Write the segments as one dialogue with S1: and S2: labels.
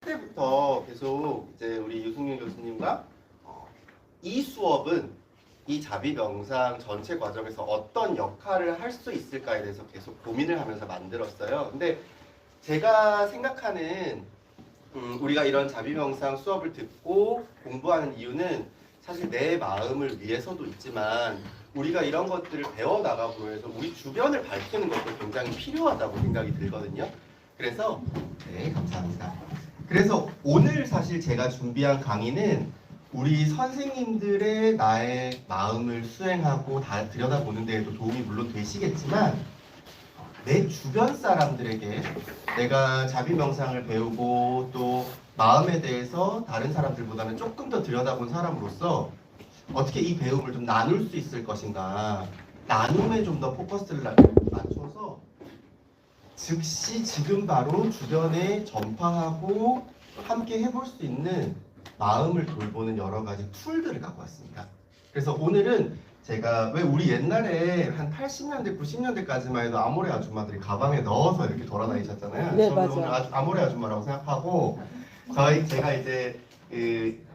S1: 그때부터 계속 이제 우리 유승윤 교수님과 이 수업은 이 자비 명상 전체 과정에서 어떤 역할을 할 수 있을까에 대해서 계속 고민을 하면서 만들었어요. 근데 제가 생각하는 우리가 이런 자비 명상 수업을 듣고 공부하는 이유는 사실 내 마음을 위해서도 있지만 우리가 이런 것들을 배워 나가고 해서 우리 주변을 밝히는 것도 굉장히 필요하다고 생각이 들거든요. 그래서 네, 감사합니다. 그래서 오늘 사실 제가 준비한 강의는 우리 선생님들의 나의 마음을 수행하고 다 들여다보는 데에도 도움이 물론 되시겠지만 내 주변 사람들에게 내가 자비 명상을 배우고 또 마음에 대해서 다른 사람들보다는 조금 더 들여다본 사람으로서 어떻게 이 배움을 좀 나눌 수 있을 것인가, 나눔에 좀 더 포커스를 맞춰서 즉시 지금 바로 주변에 전파하고 함께 해볼 수 있는 마음을 돌보는 여러 가지 툴들을 갖고 왔습니다. 그래서 오늘은 제가 왜 우리 옛날에 한 80년대, 90년대까지만 해도 아모레 아줌마들이 가방에 넣어서 이렇게 돌아다니셨잖아요.
S2: 네,
S1: 저는
S2: 맞아요.
S1: 오늘 아모레 아줌마라고 생각하고 제가 이제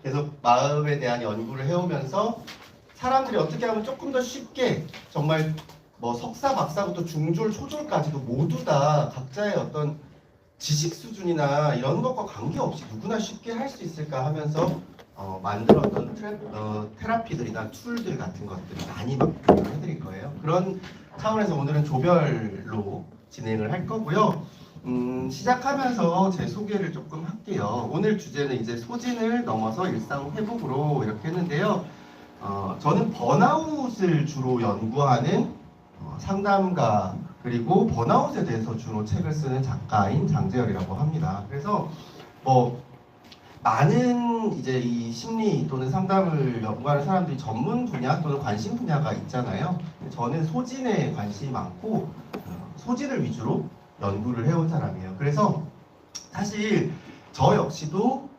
S1: 계속 마음에 대한 연구를 해오면서 사람들이 어떻게 하면 조금 더 쉽게 정말 뭐 석사, 박사부터 중졸, 초졸까지도 모두 다 각자의 어떤 지식 수준이나 이런 것과 관계없이 누구나 쉽게 할 수 있을까 하면서 만들었던 테라피들이나 툴들 같은 것들을 많이 해드릴 거예요. 그런 차원에서 오늘은 조별로 진행을 할 거고요. 시작하면서 제 소개를 조금 할게요. 오늘 주제는 이제 소진을 넘어서 일상 회복으로 이렇게 했는데요. 저는 번아웃을 주로 연구하는 상담가 그리고 번아웃에 대해서 주로 책을 쓰는 작가인 장재열이라고 합니다. 그래서 뭐 많은 이제 이 심리 또는 상담을 연구하는 사람들이 전문 분야 또는 관심 분야가 있잖아요. 저는 소진에 관심이 많고 소진을 위주로 연구를 해온 사람이에요. 그래서 사실 저 역시도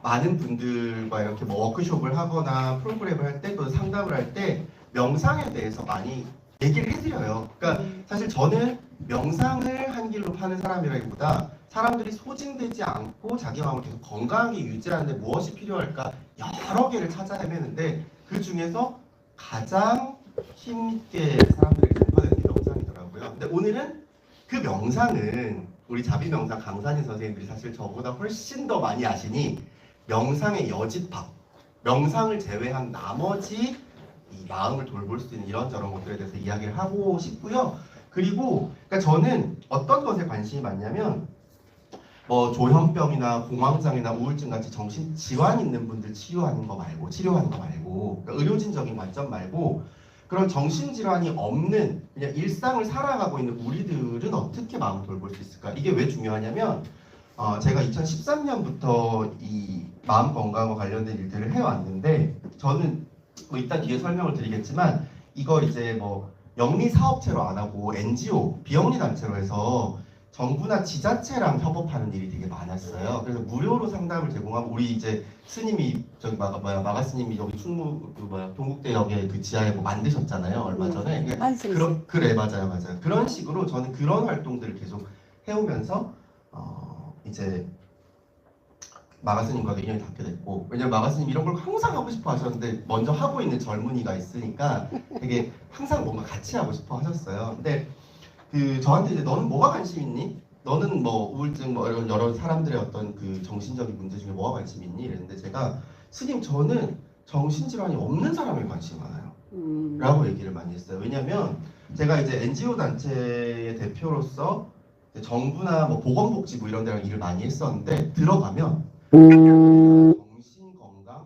S1: 많은 분들과 이렇게 뭐 워크숍을 하거나 프로그램을 할 때 또는 상담을 할 때 명상에 대해서 많이 얘기를 해드려요. 그러니까 사실 저는 명상을 한 길로 파는 사람이라기보다 사람들이 소진되지 않고 자기 마음을 계속 건강하게 유지하는데 무엇이 필요할까 여러 개를 찾아 헤매는데 그 중에서 가장 힘있게 사람들에게 전파되는 게 명상이더라고요. 근데 오늘은 그 명상은 우리 자비 명상 강사님 선생님들이 사실 저보다 훨씬 더 많이 아시니 명상의 여집합, 명상을 제외한 나머지 이 마음을 돌볼 수 있는 이런저런 것들에 대해서 이야기를 하고 싶고요. 그리고 그러니까 저는 어떤 것에 관심이 많냐면 뭐 조현병이나 공황장애나 우울증 같이 정신 질환 있는 분들 치료하는 거 말고 그러니까 의료진적인 관점 말고 그런 정신 질환이 없는 그냥 일상을 살아가고 있는 우리들은 어떻게 마음을 돌볼 수 있을까? 이게 왜 중요하냐면 제가 2013년부터 이 마음 건강과 관련된 일들을 해왔는데 저는 뭐 이따 뒤에 설명을 드리겠지만 이거 이제 뭐 영리 사업체로 안 하고 NGO 비영리 단체로 해서 정부나 지자체랑 협업하는 일이 되게 많았어요. 그래서 무료로 상담을 제공하고 우리 이제 스님이 저기 마가 스님이 여기 동국대역에 그 지하에 뭐 만드셨잖아요 얼마 전에. 그래 맞아요. 그런 식으로 저는 그런 활동들을 계속 해오면서 이제 마가스님과도 인연이 닿게 됐고 왜냐면 마가스님 이런 걸 항상 하고 싶어 하셨는데 먼저 하고 있는 젊은이가 있으니까 되게 항상 뭔가 같이 하고 싶어 하셨어요. 근데 그 저한테 이제 너는 뭐가 관심 있니? 너는 뭐 우울증 뭐 이런 여러 사람들의 어떤 그 정신적인 문제 중에 뭐가 관심 있니? 이랬는데 제가 스님 저는 정신질환이 없는 사람에 관심이 많아요. 라고 얘기를 많이 했어요. 왜냐면 제가 이제 NGO 단체의 대표로서 정부나 뭐 보건복지부 이런 데랑 일을 많이 했었는데 들어가면 정신 건강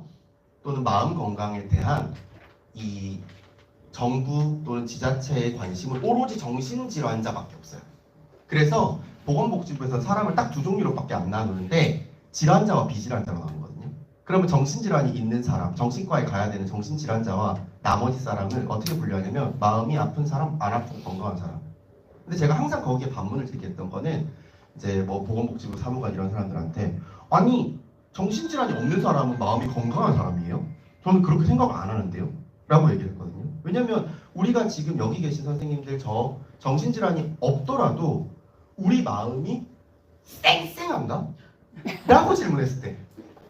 S1: 또는 마음 건강에 대한 이 정부 또는 지자체의 관심은 오로지 정신질환자밖에 없어요. 그래서 보건복지부에서 사람을 딱 두 종류로밖에 안 나누는데 질환자와 비질환자로 나누거든요. 그러면 정신질환이 있는 사람, 정신과에 가야 되는 정신질환자와 나머지 사람을 어떻게 분류하냐면 마음이 아픈 사람, 안 아프고 건강한 사람. 근데 제가 항상 거기에 반문을 제기했던 거는 이제 뭐 보건복지부 사무관 이런 사람들한테 아니 정신질환이 없는 사람은 마음이 건강한 사람이에요? 저는 그렇게 생각 안 하는데요? 라고 얘기를 했거든요. 왜냐면 우리가 지금 여기 계신 선생님들 저 정신질환이 없더라도 우리 마음이 쌩쌩한가? 라고 질문했을 때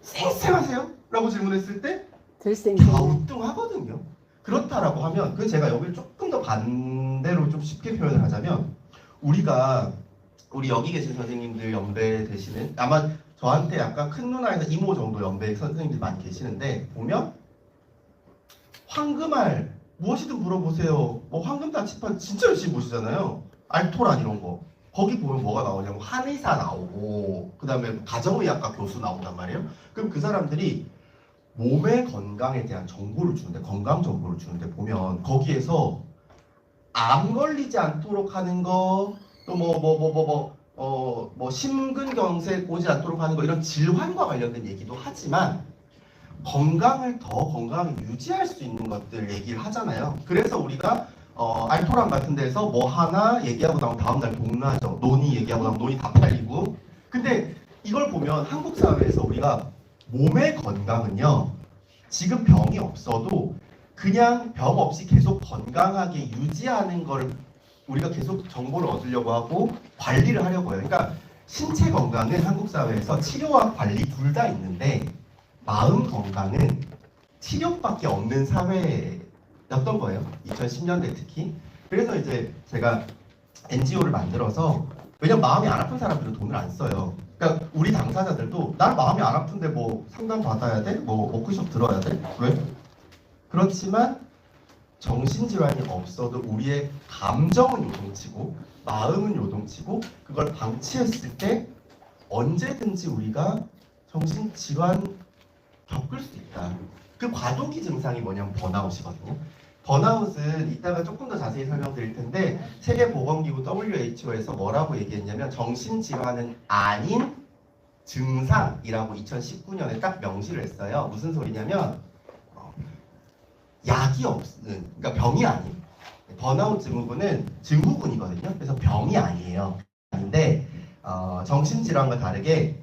S1: 쌩쌩하세요? 라고 질문했을 때
S2: 들쌩쌩.
S1: 갸우뚱하거든요. 그렇다라고 하면 그 제가 여기를 조금 더 반대로 좀 쉽게 표현을 하자면 우리 여기 계신 선생님들 연배 되시는 아마 저한테 약간 큰 누나에서 이모 정도 연배 선생님들 많이 계시는데 보면 황금알 무엇이든 물어보세요. 뭐 황금 나치판 진짜 열심히 보시잖아요. 알토란 이런 거. 거기 보면 뭐가 나오냐면 한의사 나오고 그 다음에 가정의학과 교수 나온단 말이에요. 그럼 그 사람들이 몸의 건강에 대한 정보를 주는데 건강 정보를 주는데 보면 거기에서 암 걸리지 않도록 하는 거 또 뭐 심근경색 오지 않도록 하는 거 이런 질환과 관련된 얘기도 하지만 건강을 더 건강하게 유지할 수 있는 것들 얘기를 하잖아요. 그래서 우리가 알토란 같은 데서 뭐 하나 얘기하고 나면 다음날 동나죠. 논이 얘기하고 나면 논이 다 팔리고. 근데 이걸 보면 한국 사회에서 우리가 몸의 건강은요. 지금 병이 없어도 그냥 병 없이 계속 건강하게 유지하는 걸 우리가 계속 정보를 얻으려고 하고 관리를 하려고 해요. 그러니까 신체 건강은 한국 사회에서 치료와 관리 둘 다 있는데 마음 건강은 치료밖에 없는 사회였던 거예요. 2010년대 특히. 그래서 이제 제가 NGO를 만들어서 왜냐면 마음이 안 아픈 사람들은 돈을 안 써요. 그러니까 우리 당사자들도 난 마음이 안 아픈데 뭐 상담 받아야 돼? 뭐 워크숍 들어야 돼? 왜? 그렇지만 정신질환이 없어도 우리의 감정은 요동치고 마음은 요동치고 그걸 방치했을 때 언제든지 우리가 정신질환 겪을 수 있다. 그 과도기 증상이 뭐냐면 번아웃이거든요. 번아웃은 이따가 조금 더 자세히 설명드릴 텐데 세계보건기구 WHO에서 뭐라고 얘기했냐면 정신질환은 아닌 증상이라고 2019년에 딱 명시를 했어요. 무슨 소리냐면 약이 없는, 그러니까 병이 아닌 번아웃 증후군은 증후군이거든요. 그래서 병이 아니에요. 아닌데 정신질환과 다르게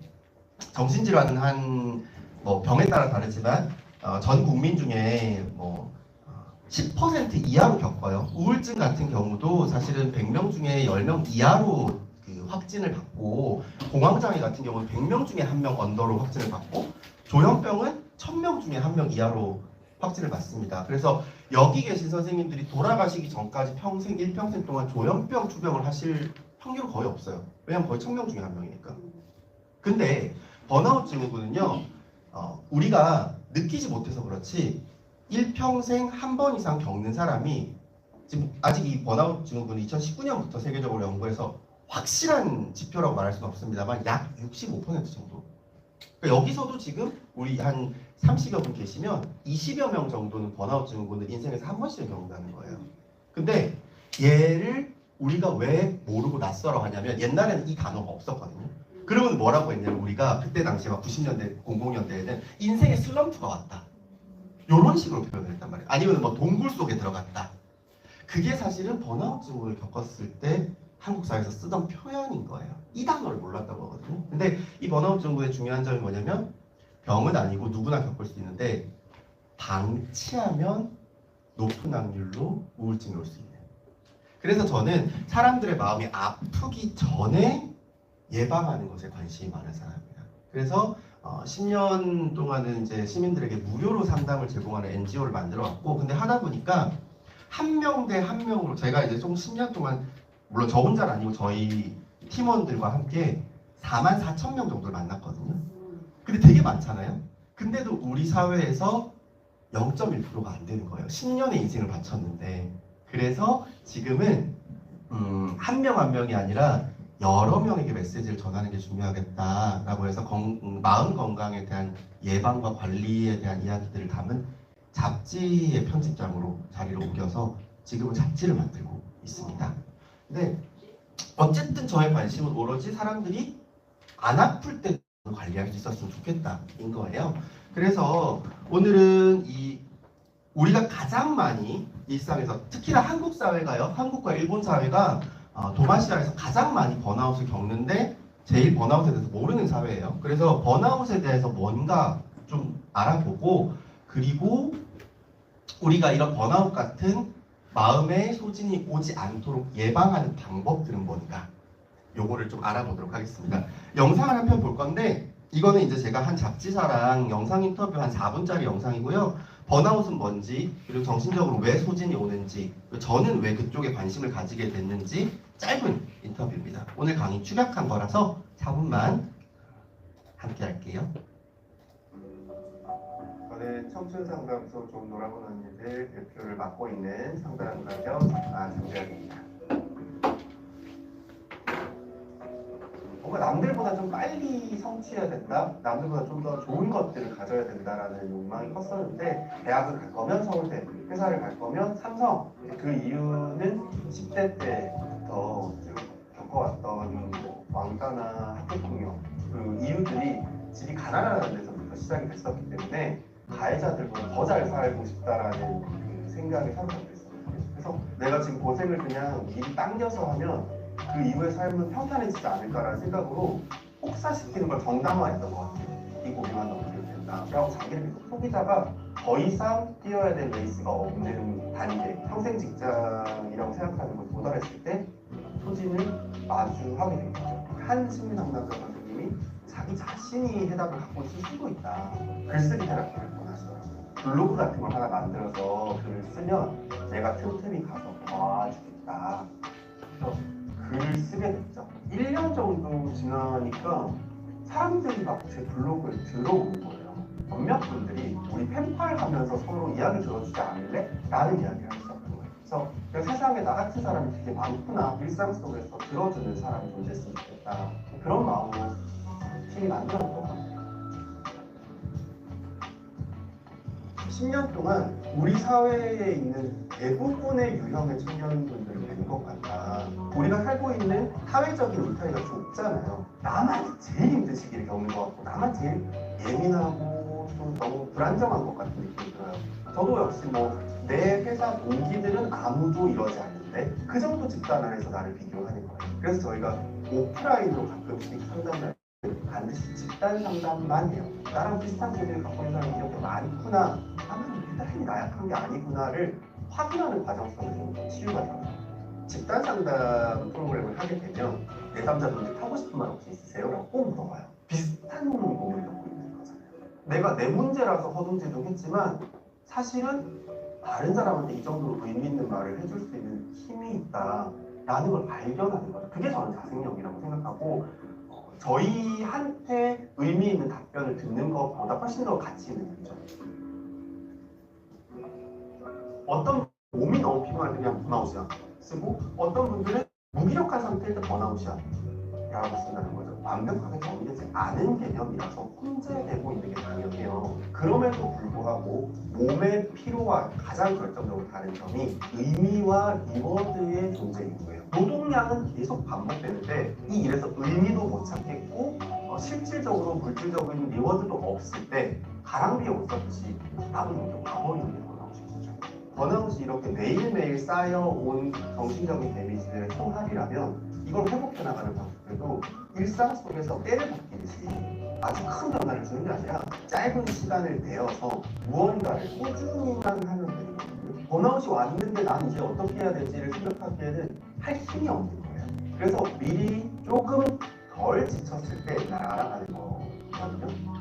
S1: 정신질환은 한 뭐 병에 따라 다르지만 전 국민 중에 뭐 10% 이하로 겪어요. 우울증 같은 경우도 사실은 100명 중에 10명 이하로 그 확진을 받고 공황장애 같은 경우는 100명 중에 1명 언더로 확진을 받고 조현병은 1000명 중에 1명 이하로 확진을 받습니다. 그래서 여기 계신 선생님들이 돌아가시기 전까지 평생 일평생 동안 조현병 투병을 하실 확률은 거의 없어요. 왜냐면 거의 1000명 중에 1명이니까. 근데 번아웃 증후군은요. 우리가 느끼지 못해서 그렇지 일평생 한 번 이상 겪는 사람이 지금 아직 이 번아웃 증후군은 2019년부터 세계적으로 연구해서 확실한 지표라고 말할 수는 없습니다만 약 65% 정도. 그러니까 여기서도 지금 우리 한 30여 분 계시면 20여 명 정도는 번아웃 증후군을 인생에서 한 번씩은 겪는다는 거예요. 근데 얘를 우리가 왜 모르고 낯설어 하냐면 옛날에는 이 단어가 없었거든요. 그러면 뭐라고 했냐면 우리가 그때 당시에 막 90년대, 00년대에는 인생의 슬럼프가 왔다. 이런 식으로 표현을 했단 말이에요. 아니면 뭐 동굴 속에 들어갔다. 그게 사실은 번아웃 증후군을 겪었을 때 한국 사회에서 쓰던 표현인 거예요. 이 단어를 몰랐다고 하거든요. 근데 이 번아웃 증후군의 중요한 점이 뭐냐면 병은 아니고 누구나 겪을 수 있는데 방치하면 높은 확률로 우울증이 올 수 있는. 그래서 저는 사람들의 마음이 아프기 전에 예방하는 것에 관심이 많은 사람입니다. 그래서 10년 동안은 이제 시민들에게 무료로 상담을 제공하는 NGO를 만들어 왔고, 근데 하다 보니까 한 명 대 한 명으로 제가 이제 좀 10년 동안 물론 저 혼자는 아니고 저희 팀원들과 함께 44,000명 정도를 만났거든요. 근데 되게 많잖아요. 근데도 우리 사회에서 0.1%가 안 되는 거예요. 10년의 인생을 바쳤는데. 그래서 지금은 한 명 한 명이 아니라 여러 명에게 메시지를 전하는 게 중요하겠다라고 해서 마음 건강에 대한 예방과 관리에 대한 이야기들을 담은 잡지의 편집장으로 자리를 옮겨서 지금은 잡지를 만들고 있습니다. 근데 어쨌든 저의 관심은 오로지 사람들이 안 아플 때 관리할 수 있었으면 좋겠다인 거예요. 그래서 오늘은 우리가 가장 많이 일상에서 특히나 한국 사회가요. 한국과 일본 사회가 동아시아에서 가장 많이 번아웃을 겪는데 제일 번아웃에 대해서 모르는 사회예요. 그래서 번아웃에 대해서 뭔가 좀 알아보고 그리고 우리가 이런 번아웃 같은 마음의 소진이 오지 않도록 예방하는 방법들은 뭔가 요거를 좀 알아보도록 하겠습니다. 영상을 한 편 볼 건데 이거는 이제 제가 한 잡지사랑 영상 인터뷰 한 4분짜리 영상이고요. 번아웃은 뭔지, 그리고 정신적으로 왜 소진이 오는지, 그리고 저는 왜 그쪽에 관심을 가지게 됐는지 짧은 인터뷰입니다. 오늘 강의 축약한 거라서 4분만 함께 할게요. 저는 청춘상담소 좀 놀아보는 언니들 대표를 맡고 있는 상담가 겸 장재혁입니다. 뭔가 남들보다 좀 빨리 성취해야 된다, 남들보다 좀 더 좋은 것들을 가져야 된다라는 욕망이 컸었는데, 대학을 갈 거면 서울대, 회사를 갈 거면 삼성. 그 이유는 10대 때부터 쭉 겪어왔던 왕따나 학교폭력, 그 이유들이 집이 가난하다는 데서부터 시작이 됐었기 때문에 가해자들보다 더 잘 살고 싶다라는 그 생각에 사로잡혀 있어요. 그래서 내가 지금 고생을 그냥 미리 당겨서 하면 그 이후의 삶은 평탄해지지 않을까라는 생각으로 혹사시키는 걸 정당화했던 것 같아요. 이 고비만 넘기면 된다. 라고 자기를 계속 속이다가 더 이상 뛰어야 될 레이스가 없는 단계, 평생 직장이라고 생각하는 걸 도달했을 때 소진을 마주하게 된 거죠. 한 심리상담가 선생님이 자기 자신이 해답을 갖고 있을 수도 있다. 글쓰기 테라피를 권하시더라고요. 블로그 같은 걸 하나 만들어서 글을 쓰면 내가 틈틈이 가서 도와주겠다. 그래서 글을 쓰게 됐죠. 1년 정도 지나니까 사람들이 막 제 블로그에 들어오는 거예요. 몇몇 분들이 우리 펜팔 하면서 서로 이야기 들어주지 않을래? 라는 이야기를 하셨던 거예요. 그래서 세상에 나 같은 사람이 되게 많구나. 일상 속에서 들어주는 사람이 존재했으면 좋겠다. 그런 마음으로 팀이 만들었던 것 같아요. 10년 동안 우리 사회에 있는 대부분의 유형의 청년분들이 된 것 같다. 우리가 살고 있는 사회적인 울타리가 좁잖아요. 나만 제일 힘든 시기를 겪는 것 같고, 나만 제일 예민하고 좀 너무 불안정한 것 같은 느낌이 들어요. 저도 역시 내 회사 동기들은 아무도 이러지 않는데 그 정도 집단 안에서 나를 비교하는 거예요. 그래서 저희가 오프라인으로 가끔씩 상담을 반드시 집단 상담만 해요. 나랑 비슷한 고민을 갖고 있는 사람이 이렇게 많구나 하면 유달리 나약한 게 아니구나를 확인하는 과정 속에서 치유가 돼요. 집단 상담 프로그램을 하게 되면 내3자분들 하고 싶은 말 혹시 있으세요? 라고 꼭 물어봐요. 비슷한 고민을 갖고 있는 거잖아요. 내가 내 문제라서 허둥지둥했지만 사실은 다른 사람한테 이 정도로 의미 있는 말을 해줄 수 있는 힘이 있다라는 걸 발견하는 거죠. 그게 저는 자생력이라고 생각하고, 저희한테 의미 있는 답변을 듣는 것보다 훨씬 더 가치 있는 일이죠. 어떤 몸이 너무 피곤할 때 그냥 번아웃이야 쓰고, 어떤 분들은 무기력한 상태일 때 번아웃이야 라고 쓴다는 거죠. 완벽하게 정리되지 않은 개념이라서 혼재되고 있는 게 당연해요. 그럼에도 불구하고 몸의 피로와 가장 결정적으로 다른 점이 의미와 리워드의 존재인 거예요. 노동량은 계속 반복되는데 이 일에서 의미도 못 찾겠고 실질적으로 물질적인 리워드도 없을 때 가랑비에 옷 젖듯이 나도 이렇게 가버리는 게 번아웃이죠. 번아웃이 이렇게 매일매일 쌓여온 정신적인 데미지들의 총합이라면 이걸 회복해 나가는 방법들도 일상 속에서 때를 벗기듯이 아주 큰 변화를 주는 게 아니라 짧은 시간을 내어서 무언가를 꾸준히만 하면 되는 거거든요. 번아웃이 왔는데 난 이제 어떻게 해야 될지를 생각하기에는 할 힘이 없는 거예요. 그래서 미리 조금 덜 지쳤을 때 알아가는 거거든요.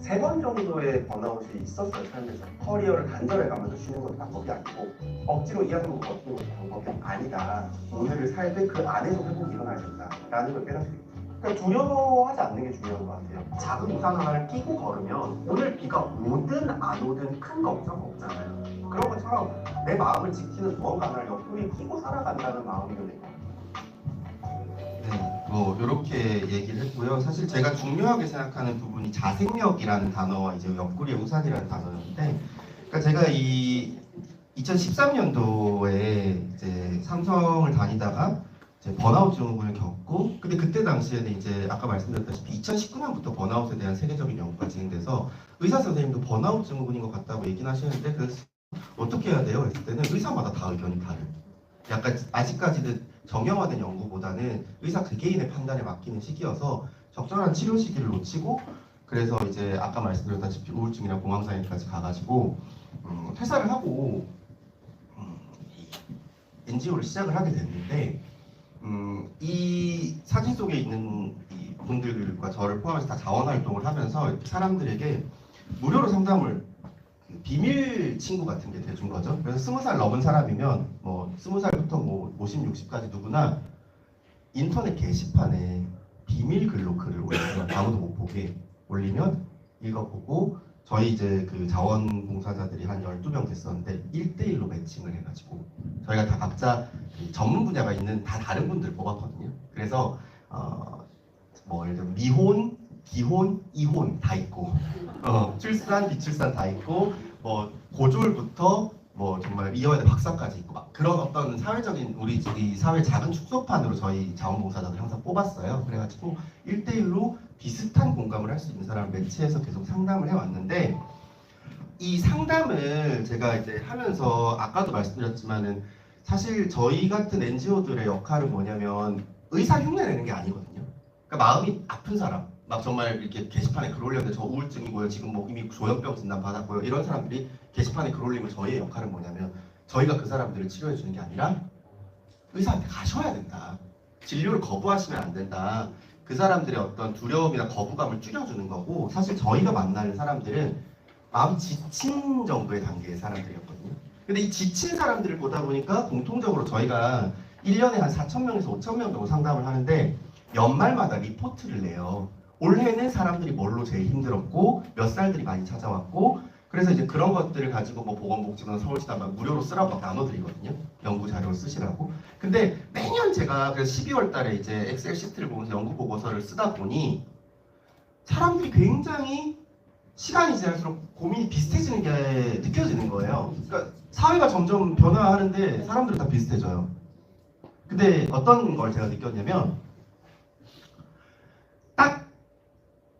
S1: 3번 정도의 번아웃이 있었어요, 삶에서. 커리어를 단절해가면서 쉬는 것도 방법이 아니고, 억지로 이하고 버티는 것도 방법이 아니다. 오늘을 살 때 그 안에서 회복이 일어나야 된다라는 걸 깨닫게 됩니다. 그러니까 두려워하지 않는 게 중요한 것 같아요. 작은 우산 하나를 끼고 걸으면 오늘 비가 오든 안 오든 큰 걱정 없잖아요. 그런 것처럼 내 마음을 지키는 무언가 하나를 옆구리에 끼고 살아간다는 마음이 드는 거예요. 네, 이렇게 얘기를 했고요. 사실 제가 중요하게 생각하는 부분이 자생력이라는 단어와 이제 옆구리의 우산이라는 단어였는데, 그러니까 제가 이 2013년도에 이제 삼성을 다니다가 이제 번아웃 증후군을 겪고, 근데 그때 당시에는 이제 아까 말씀드렸다시피 2019년부터 번아웃에 대한 세계적인 연구가 진행돼서 의사 선생님도 번아웃 증후군인 것 같다고 얘기는 하시는데, 그래서 어떻게 해야 돼요? 했을 때는 의사마다 다 의견이 다른. 약간 아직까지는 정형화된 연구보다는 의사 개개인의 판단에 맡기는 시기여서 적절한 치료 시기를 놓치고, 그래서 이제 아까 말씀드렸다시피 우울증이랑 공황장애까지 가가지고 퇴사를 하고 NGO를 시작을 하게 됐는데, 이 사진 속에 있는 이 분들과 저를 포함해서 다 자원 활동을 하면서 사람들에게 무료로 상담을 비밀 친구 같은 게 돼준 거죠. 그래서 20살 넘은 사람이면 뭐 20살부터 뭐 50, 60까지 누구나 인터넷 게시판에 비밀 글로 글을 올리면 아무도 못 보게 올리면 읽어보고 저희 이제 그 자원봉사자들이 한 12명 됐었는데 1대1로 매칭을 해가지고 저희가 다 각자 그 전문 분야가 있는 다 다른 분들 뽑았거든요. 그래서 뭐 예를 들어 미혼, 기혼, 이혼 다 있고 출산, 비출산 다 있고 뭐 고졸부터 뭐 정말 이어야 박사까지 있고 막 그런 어떤 사회적인 우리 이 사회 작은 축소판으로 저희 자원봉사자들 항상 뽑았어요. 그래가지고 1대1로 비슷한 공감을 할 수 있는 사람을 매치해서 계속 상담을 해왔는데 이 상담을 제가 이제 하면서 아까도 말씀드렸지만은 사실 저희 같은 NGO들의 역할은 뭐냐면 의사 흉내 내는 게 아니거든요. 그러니까 마음이 아픈 사람 막 정말 이렇게 게시판에 글 올렸는데 저 우울증이고요. 지금 뭐 이미 조현병 진단 받았고요. 이런 사람들이 게시판에 글 올리면 저희의 역할은 뭐냐면 저희가 그 사람들을 치료해 주는 게 아니라 의사한테 가셔야 된다. 진료를 거부하시면 안 된다. 그 사람들의 어떤 두려움이나 거부감을 줄여주는 거고 사실 저희가 만나는 사람들은 마음 지친 정도의 단계의 사람들이었거든요. 근데 이 지친 사람들을 보다 보니까 공통적으로 저희가 1년에 한 4,000명에서 5,000명 정도 상담을 하는데 연말마다 리포트를 내요. 올해는 사람들이 뭘로 제일 힘들었고 몇 살들이 많이 찾아왔고 그래서 이제 그런 것들을 가지고 뭐 보건복지부나 서울시다 막 무료로 쓰라고 막 나눠드리거든요. 연구 자료를 쓰시라고. 근데 매년 제가 그래서 12월 달에 이제 엑셀 시트를 보면서 연구 보고서를 쓰다 보니 사람들이 굉장히 시간이 지날수록 고민이 비슷해지는 게 느껴지는 거예요. 그러니까 사회가 점점 변화하는데 사람들은 다 비슷해져요. 근데 어떤 걸 제가 느꼈냐면 딱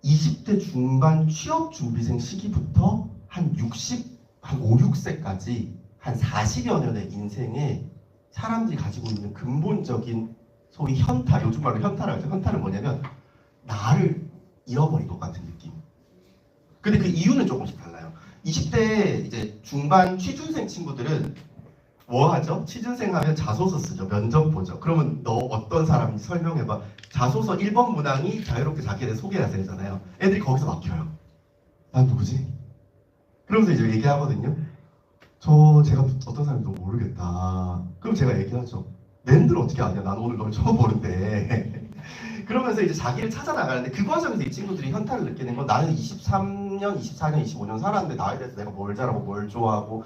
S1: 20대 중반 취업 준비생 시기부터 한 5, 6세까지 한 40여 년의 인생에 사람들이 가지고 있는 근본적인 소위 현타, 요즘 말로 현타라고 하죠. 현타는 뭐냐면 나를 잃어버린 것 같은 느낌. 근데 그 이유는 조금씩 달라요. 20대 이제 중반 취준생 친구들은 뭐 하죠? 취준생 하면 자소서 쓰죠. 면접 보죠. 그러면 너 어떤 사람인지 설명해봐. 자소서 1번 문항이 자유롭게 자기에 대해 소개하세요잖아요. 애들이 거기서 막혀요. 난 누구지? 그러면서 이제 얘기하거든요. 제가 어떤 사람인지 모르겠다. 그럼 제가 얘기하죠. 낸들 어떻게 아냐? 난 오늘 널 처음 보는데. 그러면서 이제 자기를 찾아 나가는데 그 과정에서 이 친구들이 현타를 느끼는 건 나는 23년, 24년, 25년 살았는데 나에 대해서 내가 뭘 잘하고 뭘 좋아하고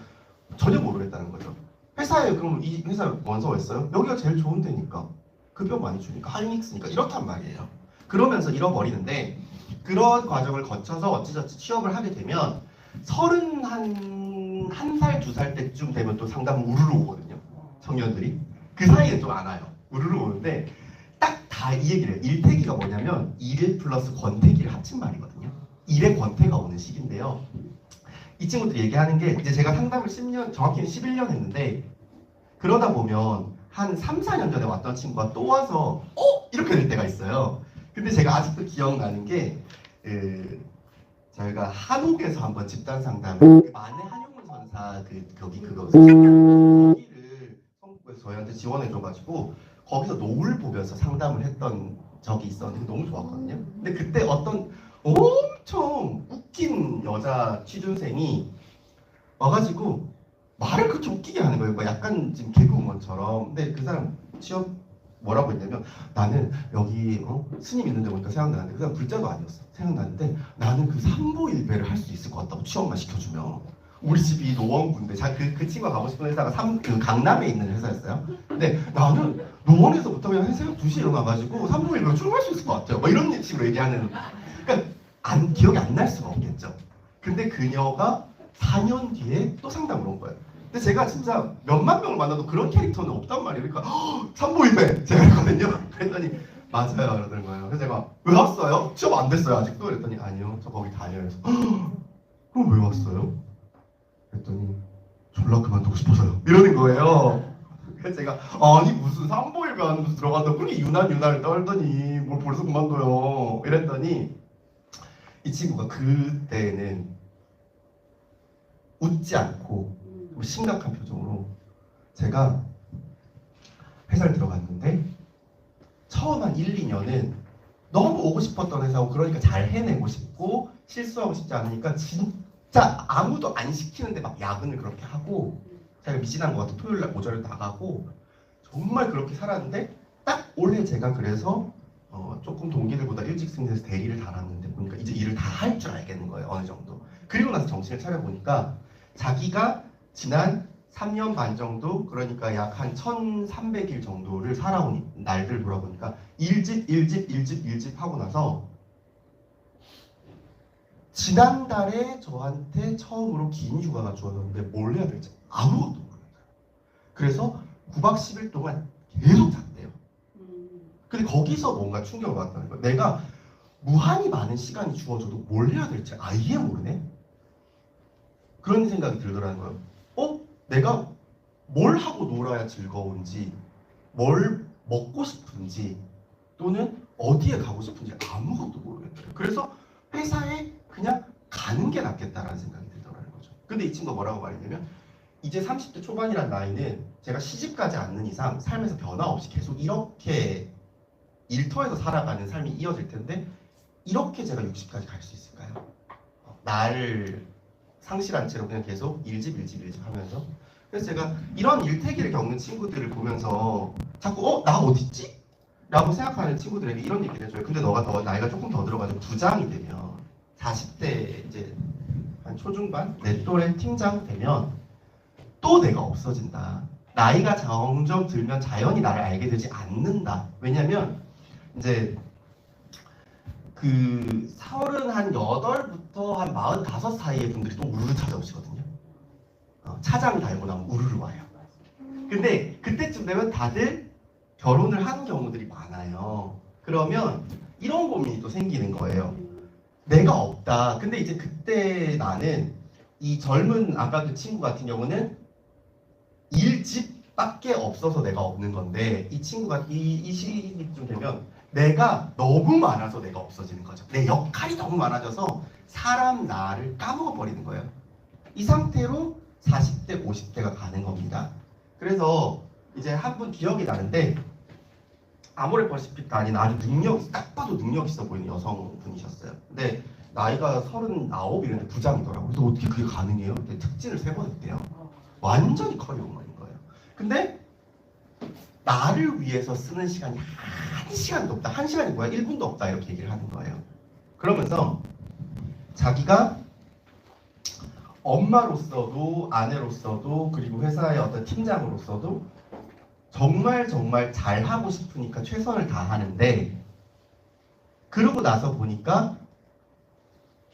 S1: 전혀 모르겠다는 거죠. 회사에 그럼 이 회사 원서 했어요? 여기가 제일 좋은 데니까 급여 많이 주니까 하이닉스니까 이렇단 말이에요. 그러면서 잃어버리는데 그런 과정을 거쳐서 어찌저찌 취업을 하게 되면 31살, 2살 때쯤 되면 또 상담은 우르르 오거든요. 청년들이. 그 사이에 좀 안 와요. 우르르 오는데 딱 다 이 얘기를 해요. 일태기가 뭐냐면 일 플러스 권태기를 합친 말이거든요. 일의 권태가 오는 시기인데요. 이 친구들이 얘기하는 게 이제 제가 상담을 10년, 정확히는 11년 했는데 그러다 보면 한 3, 4년 전에 왔던 친구가 또 와서 이렇게 될 때가 있어요. 근데 제가 아직도 기억나는 게 저희가 한옥에서 한번 집단 상담을 만해 한용운 선사 거기를 성북에서 저희한테 지원해줘가지고 거기서 노을 보면서 상담을 했던 적이 있었는데 너무 좋았거든요. 근데 그때 어떤 엄청 웃긴 여자 취준생이 와가지고 말을 그렇게 웃기게 하는 거예요. 약간 지금 개그우먼처럼. 근데 그 사람 취업 뭐라고 했냐면 나는 여기 스님 있는 데 보니까 생각나는데 그 사람 불자도 아니었어. 생각나는데 나는 그 삼보일배를 할 수 있을 것 같다고 취업만 시켜주면. 우리 집이 노원구인데 그 친구가 가고 싶은 회사가 강남에 있는 회사였어요. 근데 나는 노원에서부터 그냥 새벽 2시에 일어나가지고 삼보일배로 출근할 수 있을 것 같아요. 뭐 이런 식으로 얘기하는. 그러니까 기억이 안 날 수가 없겠죠. 근데 그녀가 4년 뒤에 또 상담을 온 거예요. 근데 제가 진짜 몇만 명을 만나도 그런 캐릭터는 없단 말이에요. 그러니까 삼보일배 제가 했거든요. 그랬더니 맞아요 그러는 거예요. 그래서 제가 왜 왔어요? 취업 안 됐어요 아직도? 그랬더니 아니요 저 거기 다녀요. 그래서 그럼 왜 왔어요? 그랬더니 졸라 그만두고 싶어서요. 이러는 거예요. 그래서 제가 아니 무슨 삼보일배 하는 데서 들어간다고 그렇게 유난을 떨더니 뭘 벌써 그만둬요. 이랬더니 이 친구가 그때는 웃지 않고 심각한 표정으로 제가 회사를 들어갔는데 처음 한 1, 2년은 너무 오고 싶었던 회사고 그러니까 잘 해내고 싶고 실수하고 싶지 않으니까 진짜 아무도 안 시키는데 막 야근을 그렇게 하고 제가 미진한 것 같아 토요일 날 오전에 나가고 정말 그렇게 살았는데 딱 올해 제가 그래서 조금 동기들보다 일찍 승진해서 대리를 달았는데 보니까 이제 일을 다 할 줄 알겠는 거예요. 어느 정도. 그리고 나서 정신을 차려보니까 자기가 지난 3년 반 정도 그러니까 약 한 1300일 정도를 살아온 날들 돌아보니까 일집 하고 나서 지난달에 저한테 처음으로 긴 휴가가 주어졌는데 뭘 해야 될지 아무것도 모르겠어요. 그래서 9박 10일 동안 계속 잤대요. 근데 거기서 뭔가 충격을 받았다는 거예요. 내가 무한히 많은 시간이 주어져도 뭘 해야 될지 아예 모르네? 그런 생각이 들더라는 거예요. 내가 뭘 하고 놀아야 즐거운지, 뭘 먹고 싶은지, 또는 어디에 가고 싶은지 아무것도 모르겠더라고요. 그래서 회사에 그냥 가는 게 낫겠다라는 생각이 들더라는 거죠. 근데 이 친구가 뭐라고 말했냐면 이제 30대 초반이란 나이는 제가 시집가지 않는 이상 삶에서 변화 없이 계속 이렇게 일터에서 살아가는 삶이 이어질 텐데 이렇게 제가 60까지 갈 수 있을까요? 나를 상실한 채로 그냥 계속 일집 하면서 그래서 제가 이런 일태기를 겪는 친구들을 보면서 자꾸 나 어딨지? 라고 생각하는 친구들에게 이런 얘기를 해줘요. 근데 너가 더 나이가 조금 더 들어가지고 부장이 되면 40대 이제 한 초중반 내 또래 팀장 되면 또 내가 없어진다. 나이가 점점 들면 자연히 나를 알게 되지 않는다. 왜냐면 이제 그 38부터 한 45 사이의 분들이 또 우르르 찾아오시거든요. 차장 달고 나면 우르르 와요. 근데 그때쯤 되면 다들 결혼을 한 경우들이 많아요. 그러면 이런 고민이 또 생기는 거예요. 내가 없다. 근데 이제 그때 나는 이 젊은 아까 그 친구 같은 경우는 일집밖에 없어서 내가 없는 건데 이 친구가 이 시기쯤 되면 내가 너무 많아서 내가 없어지는 거죠. 내 역할이 너무 많아져서 사람 나를 까먹어버리는 거예요. 이 상태로 40대, 50대가 가는 겁니다. 그래서 이제 한 분 기억이 나는데 아모레퍼시픽도 아닌 아주 딱 봐도 능력 있어 보이는 여성분이셨어요. 근데 나이가 39 이랬는데 부장이더라고요. 그래서 어떻게 그게 가능해요? 근데 특진을 3번 했대요. 완전히 커리어우먼인 거예요. 근데 나를 위해서 쓰는 시간이 한 시간도 없다. 한 시간이 뭐야? 1분도 없다. 이렇게 얘기를 하는 거예요. 그러면서 자기가 엄마로서도 아내로서도 그리고 회사의 어떤 팀장으로서도 정말 잘하고 싶으니까 최선을 다하는데 그러고 나서 보니까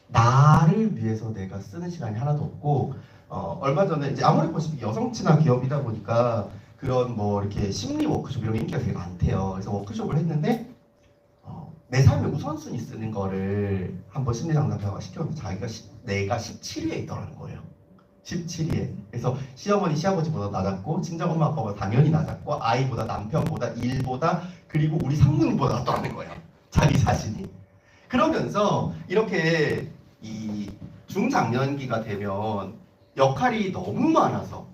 S1: 나를 위해서 내가 쓰는 시간이 하나도 없고 얼마 전에 이제 아모레퍼시픽 여성 친화 기업이다 보니까 그런 뭐 이렇게 심리 워크숍 이런 게 인기가 되게 많대요. 그래서 워크숍을 했는데 내 삶의 우선순위 쓰는 거를 한번 심리 상담사가 시켰는데 내가 17위에 있더라는 거예요. 17위에. 그래서 시어머니 시아버지보다 낮았고 친정 엄마 아빠보다 당연히 낮았고 아이보다 남편보다 일보다 그리고 우리 상무님보다 낮더라는 거예요. 자기 자신이. 그러면서 이렇게 이 중장년기가 되면 역할이 너무 많아서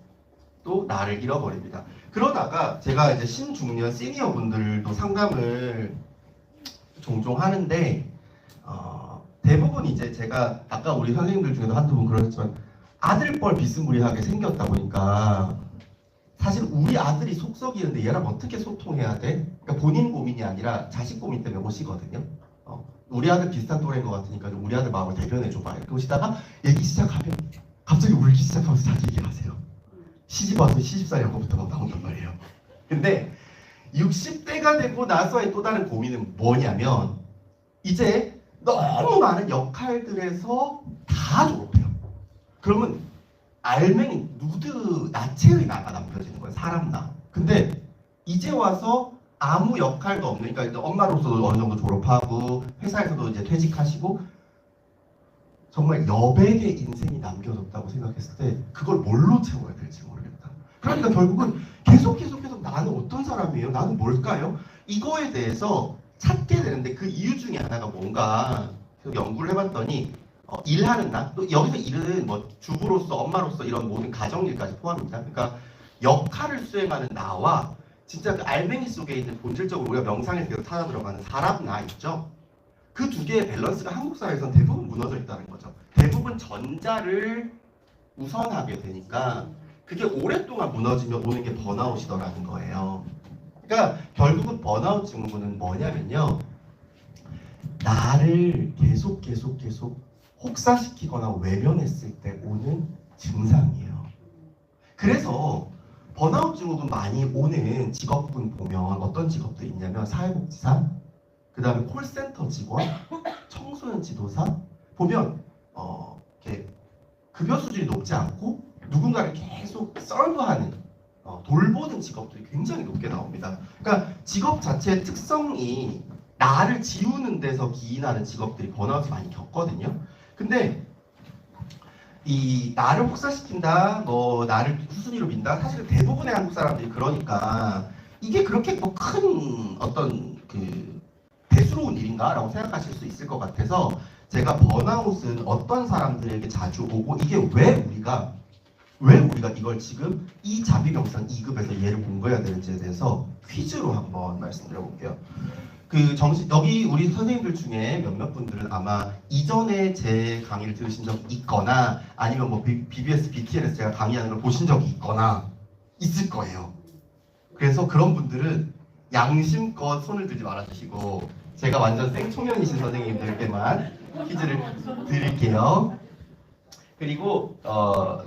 S1: 또 나를 잃어버립니다. 그러다가 제가 이제 신중년 시니어 분들도 상담을 종종 하는데 대부분 이제 제가 아까 우리 선생님들 중에도 한두 분 그러셨지만 아들뻘 비스무리하게 생겼다 보니까 사실 우리 아들이 속 썩이는데 얘랑 어떻게 소통해야 돼? 그러니까 본인 고민이 아니라 자식 고민 때문에 오시거든요. 우리 아들 비슷한 또래인 것 같으니까 좀 우리 아들 마음을 대변해줘봐 이렇게 오시다가 얘기 시작하면 갑자기 울기 시작하면서 자기 얘기하세요. 시집 와서 시집살 연거부터 막 나온단 말이에요. 근데 60대가 되고 나서의 또 다른 고민은 뭐냐면 이제 너무 많은 역할들에서 다 졸업해요. 그러면 알맹이 누드 나체의 나가 남겨지는 거예요. 사람 나. 근데 이제 와서 아무 역할도 없는 그러니까 엄마로서도 어느 정도 졸업하고 회사에서도 이제 퇴직하시고 정말 여백의 인생이 남겨졌다고 생각했을 때 그걸 뭘로 채워야 될지 모르겠다. 그러니까 결국은 계속 나는 어떤 사람이에요? 나는 뭘까요? 이거에 대해서 찾게 되는데 그 이유 중에 하나가 뭔가 연구를 해봤더니 일하는 나, 또 여기서 일은 뭐 주부로서 엄마로서 이런 모든 가정일까지 포함입니다. 그러니까 역할을 수행하는 나와 진짜 그 알맹이 속에 있는 본질적으로 우리가 명상에 계속 찾아 들어가는 사람 나 있죠. 그 두 개의 밸런스가 한국 사회에서는 대부분 무너져 있다는 거죠. 대부분 전자를 우선하게 되니까 그게 오랫동안 무너지면 오는 게 번아웃이더라는 거예요. 그러니까 결국은 번아웃 증후군은 뭐냐면요. 나를 계속 혹사시키거나 외면했을 때 오는 증상이에요. 그래서 번아웃 증후군 많이 오는 직업군 보면 어떤 직업들이 있냐면 사회복지사, 그 다음에 콜센터 직원, 청소년 지도사 보면 이렇게 급여 수준이 높지 않고 누군가를 계속 서브하는 돌보는 직업들이 굉장히 높게 나옵니다. 그러니까 직업 자체의 특성이 나를 지우는 데서 기인하는 직업들이 번아웃을 많이 겪거든요. 근데 이 나를 혹사시킨다, 뭐 나를 후순위로 민다. 사실 대부분의 한국 사람들이 그러니까 이게 그렇게 뭐 큰 어떤 그 대수로운 일인가라고 생각하실 수 있을 것 같아서 제가 번아웃은 어떤 사람들에게 자주 오고 이게 왜 우리가 이걸 지금 이 자비명상 2급에서 얘를 공부해야 되는지에 대해서 퀴즈로 한번 말씀드려볼게요. 여기 우리 선생님들 중에 몇몇 분들은 아마 이전에 제 강의를 들으신 적이 있거나 아니면 뭐 BBS, BTN에서 제가 강의하는 걸 보신 적이 있거나 있을 거예요. 그래서 그런 분들은 양심껏 손을 들지 말아주시고 제가 완전 생초면이신 선생님들께만 퀴즈를 드릴게요. 그리고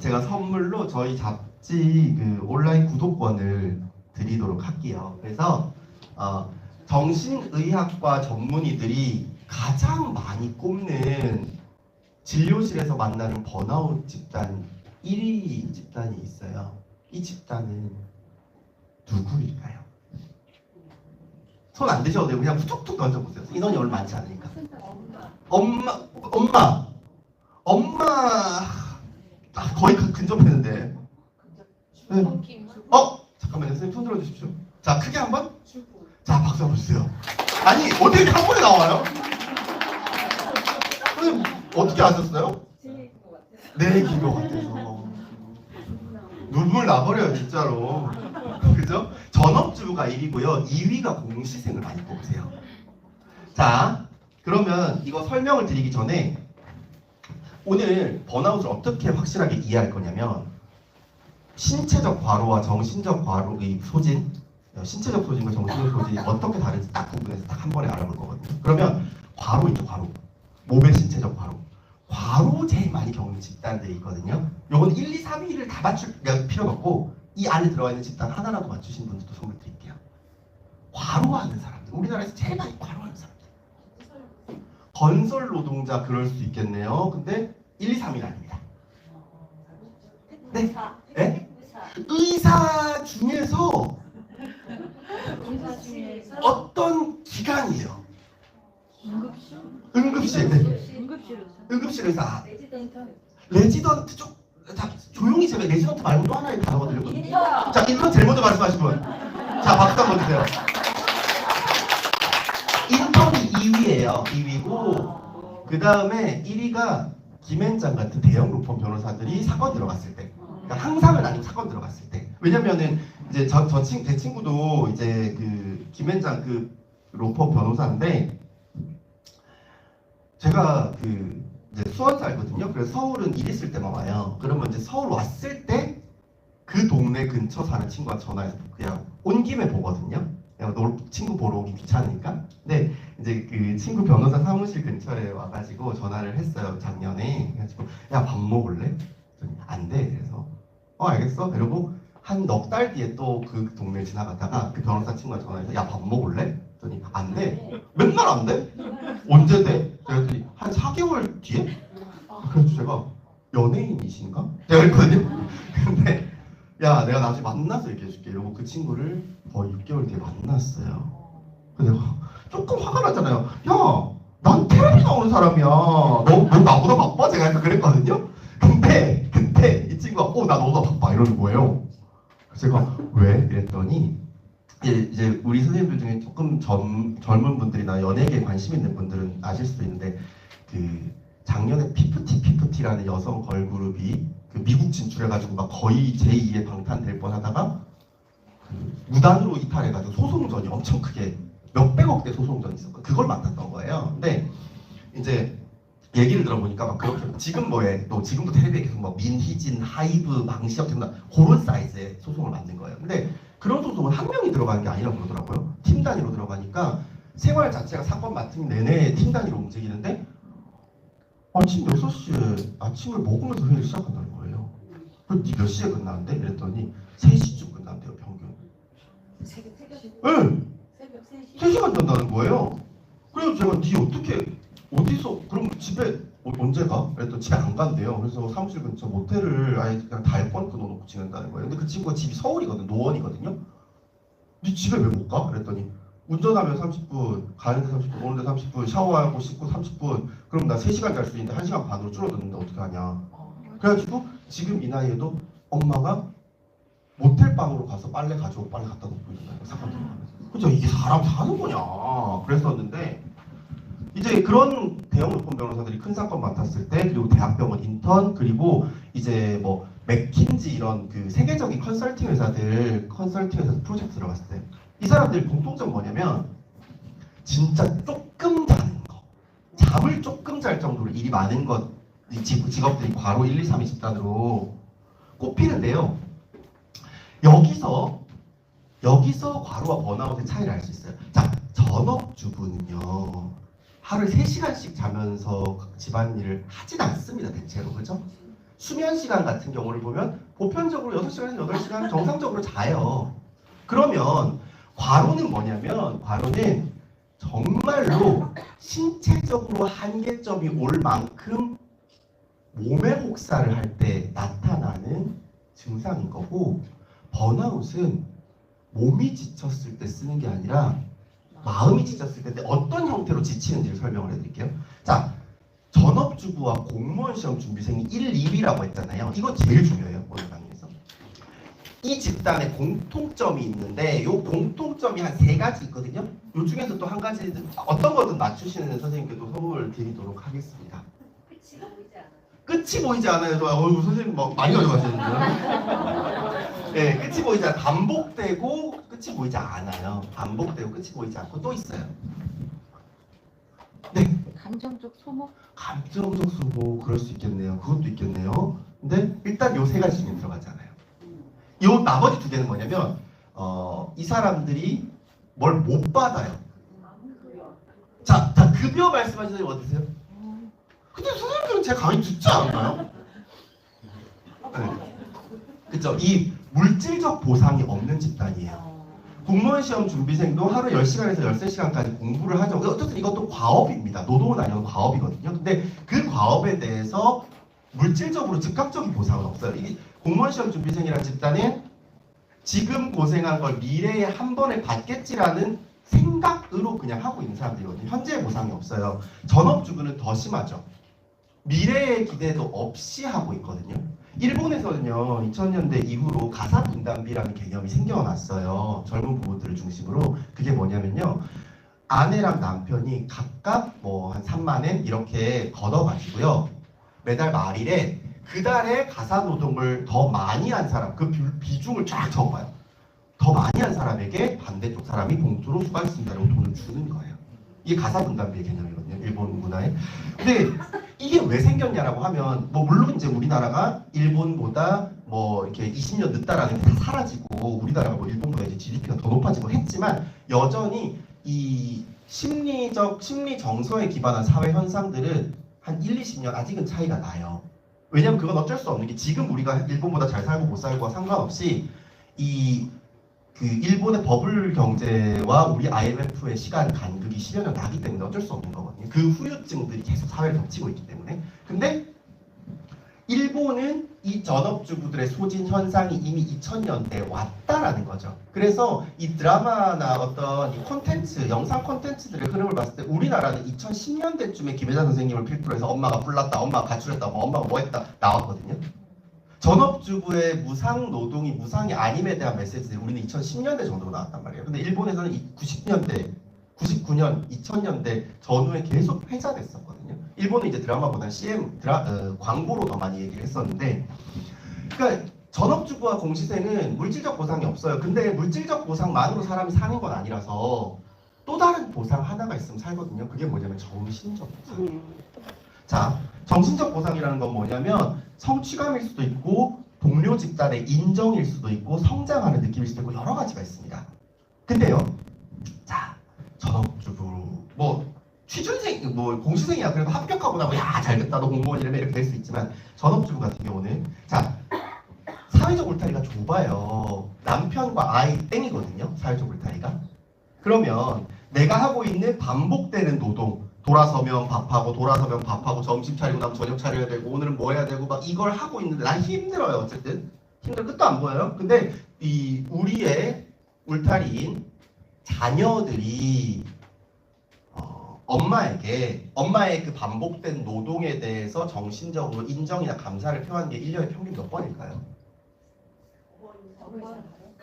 S1: 제가 선물로 저희 잡지 그 온라인 구독권을 드리도록 할게요. 그래서 정신의학과 전문의들이 가장 많이 꼽는 진료실에서 만나는 번아웃 집단 1위 집단이 있어요. 이 집단은 누구일까요? 손 안 드셔도 되고 그냥 툭툭 던져보세요. 인원이 얼마 많지 않으니까. 엄마 거의 근접했는데. 네. 잠깐만요. 선생님 손 들어주십시오. 자, 크게 한번. 자, 박수 한번 주세요. 아니, 어떻게 한 번에 나와요? 선생님, 어떻게 아셨어요? 내 얘기인 것 같아서. 눈물 나버려요, 진짜로. 그죠? 전업주부가 1위고요. 2위가 공시생을 많이 뽑으세요. 자, 그러면 이거 설명을 드리기 전에 오늘 번아웃을 어떻게 확실하게 이해할 거냐면 신체적 과로와 정신적 과로의 소진, 신체적 소진과 정신적 소진이 어떻게 다른지 딱 구분해서 딱 한 번에 알아볼 거거든요. 그러면 과로 있죠, 과로. 몸의 신체적 과로. 과로 제일 많이 겪는 집단들이 있거든요. 요건 1, 2, 3위를 다 맞출 필요가 없고 이 안에 들어가 있는 집단 하나라도 맞추신 분들도 선물 드릴게요. 과로하는 사람들. 우리나라에서 제일 많이 과로하는 사람들. 건설 노동자 그럴 수 있겠네요. 근데 1, 2, 3위는 아닙니다. 네? 네? 의사 중에서 어떤 기관이에요? 응급실. 네. 응급실 의사. 레지던트 쪽. 자, 조용히 제가 레지던트 말고 또 하나의 단어가 들렸거든요. 자, 인턴 제일 먼저 말씀하신 분. 자, 박수 한번 주세요. 인턴이 2위예요. 2위고 그 다음에 1위가 김앤장 같은 대형 로펌 변호사들이 사건 들어갔을 때. 그러니까 항상은 아니고 사건 들어갔을 때. 왜냐면은 이제 제 친구도 이제 그 김앤장 그 로펌 변호사인데 제가 그 이제 수원 살거든요. 그래서 서울은 일 있을 때만 와요. 그러면 이제 서울 왔을 때 그 동네 근처 사는 친구가 전화해서 그냥 온 김에 보거든요. 그냥 친구 보러 오기 귀찮으니까. 근데 이제 그 친구 변호사 사무실 근처에 와가지고 전화를 했어요. 작년에. 그래가지고 야, 밥 먹을래? 안 돼. 그래서 알겠어. 이러고 한 넉 달 뒤에 또 그 동네 지나가다가 그 변호사 친구가 전화해서 야, 밥 먹을래? 그랬더니 안 돼. 맨날 안 돼? 언제 돼? 그랬더니 한 4개월 뒤에? 그래서 제가 연예인이신가? 내가 그랬거든요. 근데 야, 내가 나중에 만나서 얘기해줄게. 이러고 그 친구를 거의 6개월 뒤에 만났어요. 근데 내가 조금 화가 났잖아요. 야, 난 테레비 나오는 사람이야. 너 나보다 바빠? 제가 약간 그랬거든요. 근데 이 친구가 나 너보다 바빠 이러는 거예요. 그래서 제가 왜? 이랬더니 이제 우리 선생님들 중에 조금 젊은 분들이나 연예계에 관심 있는 분들은 아실 수도 있는데 그 작년에 피프티라는 여성 걸그룹이 그 미국 진출해가지고 막 거의 제2의 방탄 될 뻔하다가 무단으로 이탈해가지고 소송전이 엄청 크게 몇백억대 소송전이 있었고 그걸 맡았던 거예요. 근데 이제 얘기를 들어보니까 막 그렇게 지금 뭐에 또 지금도 텔레비에 계속 뭐 민희진, 하이브, 망시혁 등등 그런 사이즈의 소송을 만든 거예요. 근데 그런 소송은 한 명이 들어가는 게 아니라고 그러더라고요. 팀 단위로 들어가니까 생활 자체가 사건 맡은 내내 팀 단위로 움직이는데 아침 6시에 아침을 먹으면서 회의를 시작한다는 거예요. 그럼 니 몇 시에 끝나는데? 이랬더니 3시쯤 끝난대요, 평균.
S2: 새벽 3시?
S1: 네!
S2: 새벽 3시?
S1: 3시간 잔다는 거예요. 그래서 제가 니 어떻게 어디서 그럼 집에 언제 가? 그랬더니 집에 안 간대요. 그래서 사무실 근처 모텔을 아예 그냥 달권 끊어놓고 지낸다는 거예요. 근데 그 친구가 집이 서울이거든, 노원이거든요. 니 집에 왜 못 가? 그랬더니 운전하면 30분, 가는데 30분, 오는데 30분, 샤워하고 씻고 30분. 그럼 나 3시간 잘 수 있는데 1시간 반으로 줄어드는데 어떻게 하냐. 그래가지고 지금 이 나이에도 엄마가 모텔방으로 가서 빨래 가져오고 빨래 갖다 놓고 이런 거예요. 사건 들어가면서. 그죠? 이게 사람 사는 거냐. 그랬었는데 이제 그런 대형 로펌 변호사들이 큰 사건 맡았을 때 그리고 대학병원 인턴 그리고 이제 뭐 맥킨지 이런 그 세계적인 컨설팅 회사들 프로젝트 들어갔을 때 이 사람들 공통점 뭐냐면 진짜 조금 자는 거 잠을 조금 잘 정도로 일이 많은 것 이 직업들이 과로 1, 2, 3위 집단으로 꼽히는데요. 여기서 과로와 번아웃의 차이를 알 수 있어요. 자, 전업주부는요. 하루에 3시간씩 자면서 집안일을 하진 않습니다. 대체로. 그죠? 수면 시간 같은 경우를 보면 보편적으로 6시간에서 8시간 정상적으로 자요. 그러면 과로는 뭐냐면 과로는 정말로 신체적으로 한계점이 올 만큼 몸의 혹사를 할 때 나타나는 증상인 거고 번아웃은 몸이 지쳤을 때 쓰는 게 아니라 마음이 지쳤을 때 어떤 형태로 지치는지를 설명을 해드릴게요. 자, 전업주부와 공무원 시험 준비생이 1, 2위라고 했잖아요. 이거 제일 중요해요. 오늘 강의에서. 이 집단에 공통점이 있는데 이 공통점이 한 3가지 있거든요. 이 중에서 또 한 가지 어떤 거든 맞추시는 선생님께도 선물을 드리도록 하겠습니다.
S2: 끝이 보이지 않아요.
S1: 끝이 보이지 않아요. 선생님 막 많이 가져가시는데. 네, 끝이 보이지 않아요. 반복되고 끝이 보이지 않아요. 반복되고 끝이 보이지 않고 또 있어요. 네.
S3: 감정적 소모?
S1: 감정적 소모 그럴 수 있겠네요. 그것도 있겠네요. 근데 일단 요 3가지 중에 들어가잖아요. 요 나머지 2개는 뭐냐면 이 사람들이 뭘 못 받아요. 자, 급여 말씀하시는 분 어디세요? 근데 선생님들은 제 강의 듣지 않나요? 네. 그쵸? 이 물질적 보상이 없는 집단이에요. 공무원 시험 준비생도 하루 10시간에서 13시간까지 공부를 하죠. 어쨌든 이것도 과업입니다. 노동은 아니어도 과업이거든요. 근데 그 과업에 대해서 물질적으로 즉각적인 보상은 없어요. 이게 공무원 시험 준비생이라는 집단은 지금 고생한 걸 미래에 한 번에 받겠지라는 생각으로 그냥 하고 있는 사람들이거든요. 현재의 보상이 없어요. 전업주부는 더 심하죠. 미래의 기대도 없이 하고 있거든요. 일본에서는요 2000년대 이후로 가사 분담비라는 개념이 생겨났어요. 젊은 부부들을 중심으로. 그게 뭐냐면요 아내랑 남편이 각각 뭐 한 3만엔 이렇게 걷어가지고요 매달 말일에 그 달에 가사 노동을 더 많이 한 사람 그 비중을 쫙 적어봐요. 더 많이 한 사람에게 반대쪽 사람이 봉투로 수고하셨습니다라고 돈을 주는 거예요. 이게 가사 분담비의 개념이거든요. 일본 문화에. 근데 이게 왜 생겼냐라고 하면 뭐 물론 이제 우리나라가 일본보다 뭐 이렇게 20년 늦다라는 게 다 사라지고 우리나라가 뭐 일본보다 이제 GDP가 더 높아지고 했지만 여전히 이 심리 정서에 기반한 사회 현상들은 한 1, 20년 아직은 차이가 나요. 왜냐면 그건 어쩔 수 없는 게 지금 우리가 일본보다 잘 살고 못 살고와 상관없이 그 일본의 버블 경제와 우리 IMF의 시간 간극이 10여 년 나기 때문에 어쩔 수 없는 거거든요. 그 후유증들이 계속 사회를 덮치고 있기 때문에. 근데 일본은 이 전업주부들의 소진 현상이 이미 2000년대에 왔다라는 거죠. 그래서 이 드라마나 어떤 이 콘텐츠, 영상 콘텐츠들의 흐름을 봤을 때 우리나라는 2010년대쯤에 김혜자 선생님을 필두로 해서 엄마가 불났다, 엄마가 가출했다, 엄마가 뭐 했다 나왔거든요. 전업주부의 무상 노동이 무상이 아님에 대한 메시지들이 우리는 2010년대 정도로 나왔단 말이에요. 근데 일본에서는 90년대, 99년, 2000년대 전후에 계속 회자됐었거든요. 일본은 이제 드라마보다 광고로 더 많이 얘기를 했었는데, 그러니까 전업주부와 공시생은 물질적 보상이 없어요. 근데 물질적 보상만으로 사람이 사는 건 아니라서 또 다른 보상 하나가 있으면 살거든요. 그게 뭐냐면 정신적 보상. 자, 정신적 보상이라는 건 뭐냐면 성취감일 수도 있고 동료 집단의 인정일 수도 있고 성장하는 느낌일 수도 있고 여러 가지가 있습니다. 근데요, 자, 전업주부 뭐 취준생 뭐 공시생이야 그래도 합격하고 나면 야 잘됐다 너 공무원이라면 이렇게 될 수 있지만 전업주부 같은 경우는 자 사회적 울타리가 좁아요. 남편과 아이 땡이거든요. 사회적 울타리가. 그러면 내가 하고 있는 반복되는 노동 돌아서면 밥하고 돌아서면 밥하고 점심 차리고 나면 저녁 차려야 되고 오늘은 뭐 해야 되고 막 이걸 하고 있는데 난 힘들어요. 어쨌든 힘들어 끝도 안 보여요. 근데 이 우리의 울타리인 자녀들이 엄마의 그 반복된 노동에 대해서 정신적으로 인정이나 감사를 표하는 게 1년에 평균 몇 번일까요?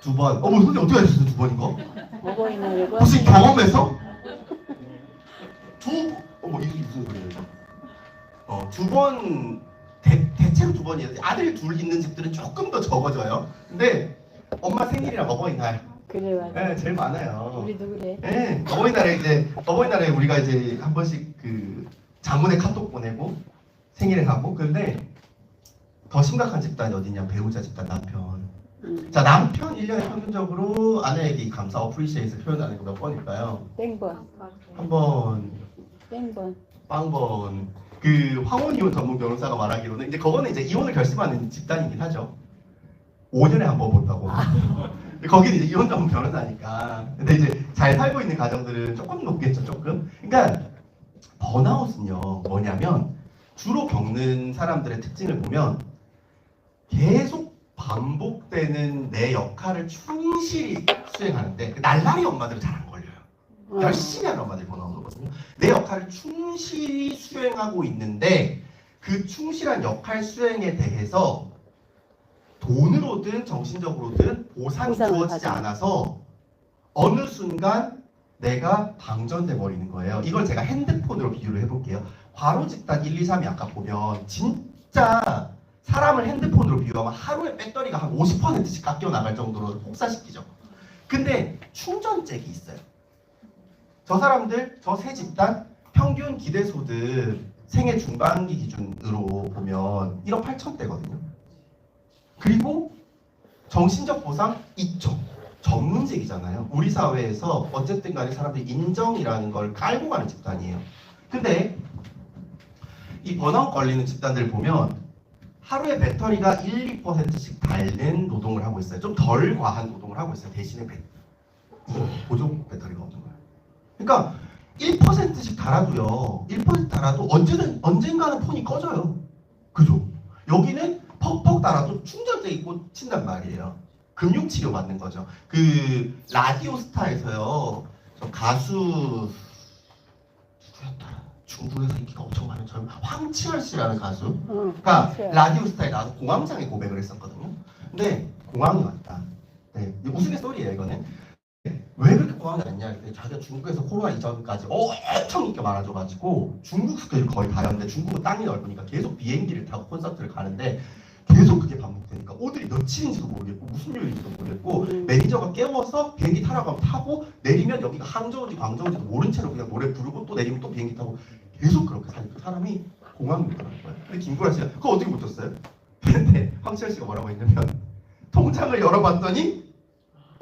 S1: 2번. 어머 선생님 어떻게 하셨어요? 2번인 거?
S3: 어버이날과
S1: 무슨 경험에서? 어머 이게 무슨 소리예요? 2번 대체로 2번이에요. 아들 둘 있는 집들은 조금 더 적어져요. 근데 엄마 생일이랑 어버이날
S3: 그래 맞아.
S1: 네, 제일 많아요.
S3: 우리도 그래.
S1: 네, 어버이날에 우리가 이제 한 번씩 그 장문에 카톡 보내고 생일에 가고 근데 더 심각한 집단이 어디냐 배우자 집단 남편. 자 남편 1년에 평균적으로 아내에게 이 감사 어프리시에이트 표현하는 거 몇 번일까요?
S3: 땡번.
S1: 한 번,
S3: 땡번.
S1: 빵번. 그 황혼 이혼 전문 변호사가 말하기로는 이제 그거는 이제 이혼을 결심하는 집단이긴 하죠. 5년에 한 번 본다고. 거기는 이제 이혼 전문 변호사니까. 근데 이제 잘 살고 있는 가정들은 조금 높겠죠, 조금. 그러니까 번아웃은요 뭐냐면 주로 겪는 사람들의 특징을 보면 계속 반복되는 내 역할을 충실히 수행하는데 날라리 엄마들은 잘 안 걸려요. 열심히 하는 엄마들이 번아웃이거든요. 내 역할을 충실히 수행하고 있는데 그 충실한 역할 수행에 대해서 돈으로든 정신적으로든 보상이
S3: 보상을
S1: 주어지지
S3: 받아요.
S1: 않아서 어느 순간 내가 방전돼 버리는 거예요. 이걸 제가 핸드폰으로 비유를 해볼게요. 과로 집단 1, 2, 3이 아까 보면 진짜 사람을 핸드폰으로 비유하면 하루에 배터리가 한 50%씩 깎여 나갈 정도로 폭사시키죠. 근데 충전잭이 있어요. 저 사람들, 저 세 집단 평균 기대소득 생애 중반기 기준으로 보면 1억 8천대거든요. 그리고 정신적 보상 있죠. 전문직이잖아요. 우리 사회에서 어쨌든 간에 사람들이 인정이라는 걸 깔고 가는 집단이에요. 근데 이 번아웃 걸리는 집단들을 보면 하루에 배터리가 1, 2%씩 닳는 노동을 하고 있어요. 좀 덜 과한 노동을 하고 있어요. 대신에 보조 배터리가 없는 거예요. 그러니까 1%씩 달아도요. 1% 달아도 언젠가는 폰이 꺼져요. 그죠? 여기는 퍽퍽 달아도 충전대 있고 친단 말이에요. 금융치료 받는 거죠. 그 라디오스타에서요. 저 가수 누구였더라? 중국에서 인기가 엄청 많은 젊은 황치열 씨라는 가수. 그러니까 라디오스타에 나와서 공황장애 고백을 했었거든요. 근데 공황이 왔다. 네, 우스갯소리예요 이거는. 왜 그렇게 공황이 왔냐 했더니 자기가 중국에서 코로나 이전까지 엄청 인기가 많아져가지고 중국 스케줄 거의 다였는데 중국은 땅이 넓으니까 계속 비행기를 타고 콘서트를 가는데 계속 그게 반복되니까 오늘이 며칠인지도 모르겠고 무슨 요일인지도 모르겠고 매니저가 깨워서 비행기 타라고 하면 타고 내리면 여기가 항저우인지 광저우인지도 모른 채로 그냥 노래 부르고 또 내리면 또 비행기 타고 계속 그렇게 사니까 사람이 공황이 오더라는 거예요. 근데 김구라 씨가 그거 어떻게 고쳤어요? 근데 황치열 씨가 뭐라고 했냐면 통장을 열어봤더니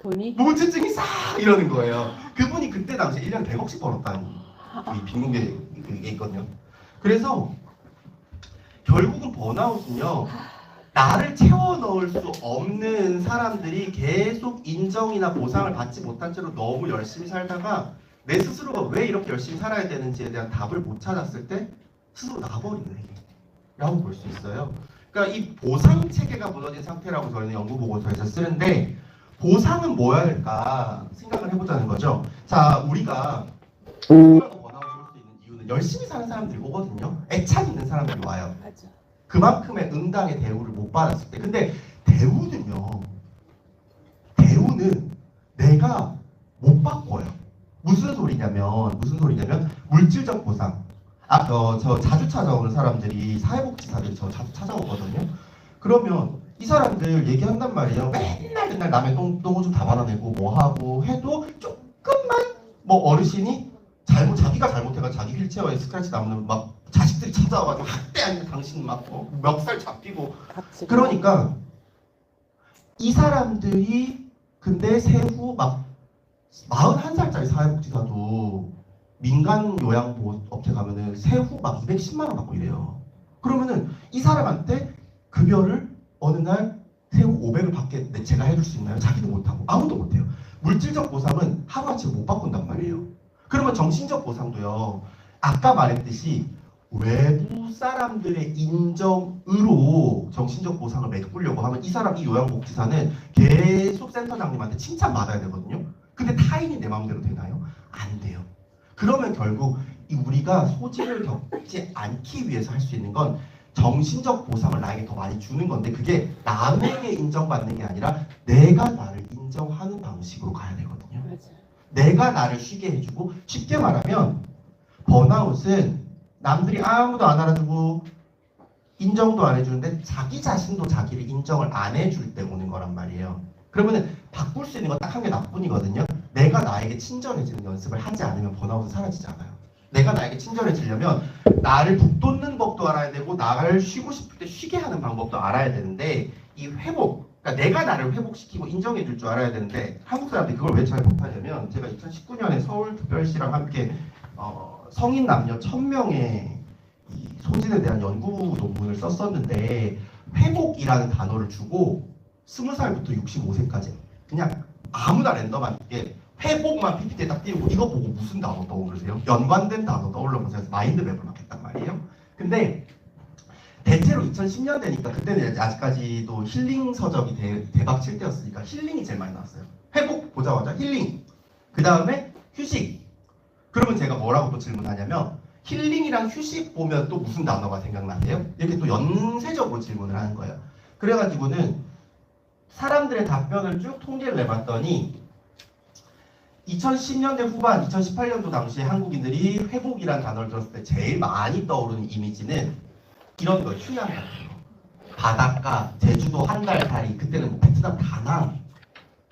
S3: 돈이?
S1: 우울증이 싹 이러는 거예요. 그분이 그때 당시 1년에 100억씩 벌었다는 이 빈곤계 그게 있거든요. 그래서 결국은 번아웃은요. 나를 채워 넣을 수 없는 사람들이 계속 인정이나 보상을 받지 못한 채로 너무 열심히 살다가 내 스스로가 왜 이렇게 열심히 살아야 되는지에 대한 답을 못 찾았을 때 스스로 나가버리는 행위라고 볼 수 있어요. 그러니까 이 보상 체계가 무너진 상태라고 저희는 연구 보고서에서 쓰는데 보상은 뭐여야 할까 생각을 해보자는 거죠. 자, 우리가 누구라도 번아웃을 올 수 있는 이유는 열심히 사는 사람들이 오거든요. 애착 있는 사람들이 와요.
S3: 맞아.
S1: 그만큼의 응당의 대우를 못 받았을 때. 근데 대우는 내가 못 바꿔요. 무슨 소리냐면 물질적 보상. 저 자주 찾아오는 사람들이 사회복지사들이 저 자주 찾아오거든요. 그러면 이 사람들 얘기한단 말이에요. 맨날 남의 똥오줌 다 받아내고 뭐 하고 해도 조금만 뭐 어르신이 자기가 잘못해가지고 자기 휠체어에 스크래치 남는 막 자식들이 찾아와가지고 학대하니까 당신 막 멱살 잡히고
S3: 갑자기.
S1: 그러니까 이 사람들이 근데 세후 막 41살짜리 사회복지사도 민간 요양보호업체 가면은 세후 막 210만 원 받고 이래요. 그러면은 이 사람한테 급여를 어느 날 세후 500을 받게 제가 해줄 수 있나요? 자기도 못하고 아무도 못해요. 물질적 보상은 하루아침에 못 바꾼단 말이에요. 그러면 정신적 보상도요. 아까 말했듯이 외부 사람들의 인정으로 정신적 보상을 메꾸려고 하면 이 사람, 이 요양복지사는 계속 센터장님한테 칭찬받아야 되거든요. 근데 타인이 내 마음대로 되나요? 안 돼요. 그러면 결국 우리가 소진을 겪지 않기 위해서 할 수 있는 건 정신적 보상을 나에게 더 많이 주는 건데 그게 남에게 인정받는 게 아니라 내가 나를 인정하는 방식으로 가야 되거든요.
S3: 맞아.
S1: 내가 나를 쉬게 해주고 쉽게 말하면 번아웃은 남들이 아무도 안 알아주고 인정도 안 해주는데 자기 자신도 자기를 인정을 안 해줄 때 오는 거란 말이에요. 그러면은 바꿀 수 있는 건 딱 한 개 나뿐이거든요. 내가 나에게 친절해지는 연습을 하지 않으면 번아웃은 사라지지 않아요. 내가 나에게 친절해지려면 나를 북돋는 법도 알아야 되고 나를 쉬고 싶을 때 쉬게 하는 방법도 알아야 되는데 이 회복, 그러니까 내가 나를 회복시키고 인정해줄 줄 알아야 되는데 한국 사람들이 그걸 왜 잘 못하냐면 제가 2019년에 서울특별시랑 함께 성인 남녀 1000명의 이 소진에 대한 연구 논문을 썼었는데 회복이라는 단어를 주고 20살부터 65세까지 그냥 아무나 랜덤하게 회복만 PPT에 딱 띄우고 이거 보고 무슨 단어 떠오르세요? 연관된 단어 떠올려보세요. 마인드맵을 막 했단 말이에요. 근데 대체로 2010년 되니까 그때는 아직까지도 힐링 서적이 대박 칠 때였으니까 힐링이 제일 많이 나왔어요. 회복 보자마자 힐링. 그 다음에 휴식. 그러면 제가 뭐라고 또 질문하냐면 힐링이랑 휴식 보면 또 무슨 단어가 생각나세요? 이렇게 또 연쇄적으로 질문을 하는 거예요. 그래가지고는 사람들의 답변을 쭉 통계를 내봤더니 2010년대 후반, 2018년도 당시에 한국인들이 회복이라는 단어를 들었을 때 제일 많이 떠오르는 이미지는 이런 거예요. 휴양 같은 거. 바닷가, 제주도 한 달 살이, 그때는 뭐 베트남 다낭,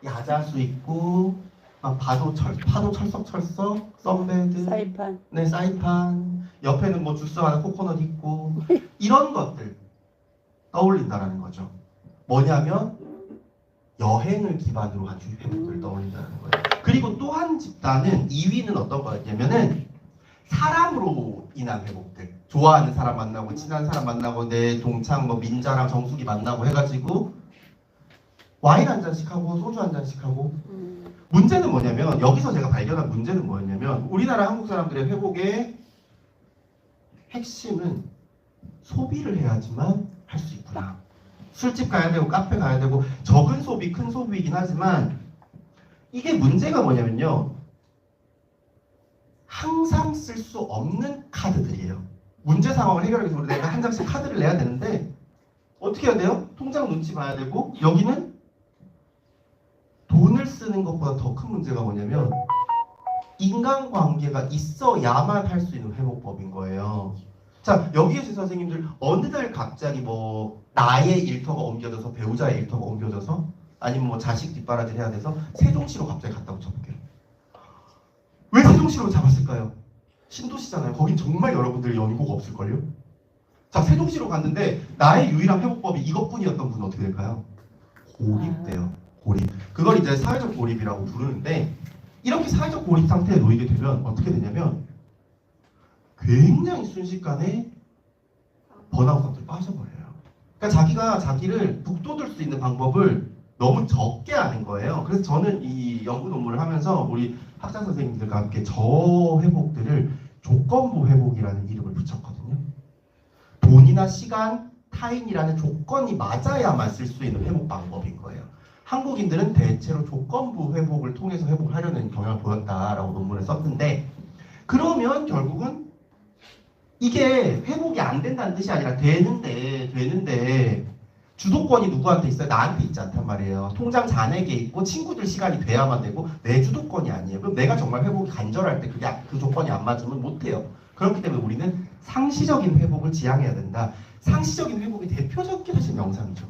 S1: 야자수 있고 막 파도 철썩철썩, 썬베드,
S3: 사이판.
S1: 네, 사이판, 옆에는 뭐 주스 하나 코코넛 있고 이런 것들 떠올린다라는 거죠. 뭐냐면 여행을 기반으로 한 회복을 떠올린다는 거예요. 그리고 또 한 집단은 2위는 어떤 거였냐면은 사람으로 인한 회복들. 좋아하는 사람 만나고 친한 사람 만나고 내 동창 뭐 민자랑 정숙이 만나고 해가지고 와인 한 잔씩 하고 소주 한 잔씩 하고 문제는 뭐냐면 여기서 제가 발견한 문제는 뭐였냐면 우리나라 한국 사람들의 회복의 핵심은 소비를 해야지만 할 수 있구나. 술집 가야 되고 카페 가야 되고 적은 소비 큰 소비이긴 하지만 이게 문제가 뭐냐면요. 항상 쓸 수 없는 카드들이에요. 문제 상황을 해결하기 위해서 내가 한 장씩 카드를 내야 되는데 어떻게 해야 돼요? 통장 눈치 봐야 되고 여기는 돈을 쓰는 것보다 더 큰 문제가 뭐냐면 인간관계가 있어야만 할 수 있는 회복법인 거예요. 자, 여기에서 선생님들 어느날 갑자기 뭐 나의 일터가 옮겨져서 배우자의 일터가 옮겨져서 아니면 뭐 자식 뒷바라지를 해야 돼서 세종시로 갑자기 갔다 붙여볼게요. 왜 세종시로 잡았을까요? 신도시잖아요. 거긴 정말 여러분들 연고가 없을걸요? 자, 세종시로 갔는데 나의 유일한 회복법이 이것뿐이었던 분은 어떻게 될까요? 고립돼요. 고립. 그걸 이제 사회적 고립이라고 부르는데 이렇게 사회적 고립 상태에 놓이게 되면 어떻게 되냐면 굉장히 순식간에 번아웃 상태로 빠져버려요. 그러니까 자기가 자기를 북돋을 수 있는 방법을 너무 적게 하는 거예요. 그래서 저는 이 연구 논문을 하면서 우리 학자 선생님들과 함께 저 회복들을 조건부 회복이라는 이름을 붙였거든요. 돈이나 시간, 타인이라는 조건이 맞아야만 쓸 수 있는 회복 방법인 거예요. 한국인들은 대체로 조건부 회복을 통해서 회복을 하려는 경향을 보였다라고 논문을 썼는데 그러면 결국은 이게 회복이 안 된다는 뜻이 아니라 되는데 주도권이 누구한테 있어요? 나한테 있지 않단 말이에요. 통장 잔액에 있고 친구들 시간이 돼야만 되고 내 주도권이 아니에요. 그럼 내가 정말 회복이 간절할 때 그 조건이 안 맞으면 못해요. 그렇기 때문에 우리는 상시적인 회복을 지향해야 된다. 상시적인 회복의 대표적인 사실 명상이죠.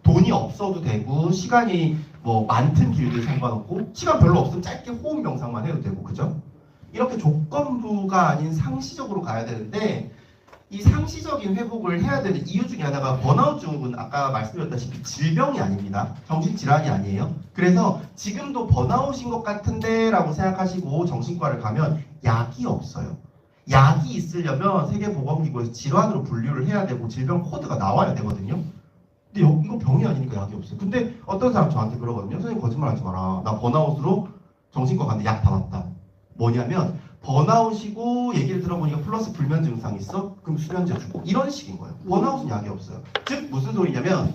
S1: 돈이 없어도 되고 시간이 뭐 많든 길든 상관없고 시간 별로 없으면 짧게 호흡 명상만 해도 되고 그죠? 이렇게 조건부가 아닌 상시적으로 가야 되는데 이 상시적인 회복을 해야 되는 이유 중에 하나가 번아웃 증후군 아까 말씀드렸다시피 질병이 아닙니다. 정신질환이 아니에요. 그래서 지금도 번아웃인 것 같은데 라고 생각하시고 정신과를 가면 약이 없어요. 약이 있으려면 세계보건기구에서 질환으로 분류를 해야 되고 질병 코드가 나와야 되거든요. 근데 이거 병이 아니니까 약이 없어요. 근데 어떤 사람 저한테 그러거든요. 선생님 거짓말하지 마라. 나 번아웃으로 정신과 갔는데 약 받았다. 뭐냐면 번아웃이고 얘기를 들어보니까 플러스 불면 증상 있어? 그럼 수면제 주고 이런 식인 거예요. 번아웃은 약이 없어요. 즉 무슨 소리냐면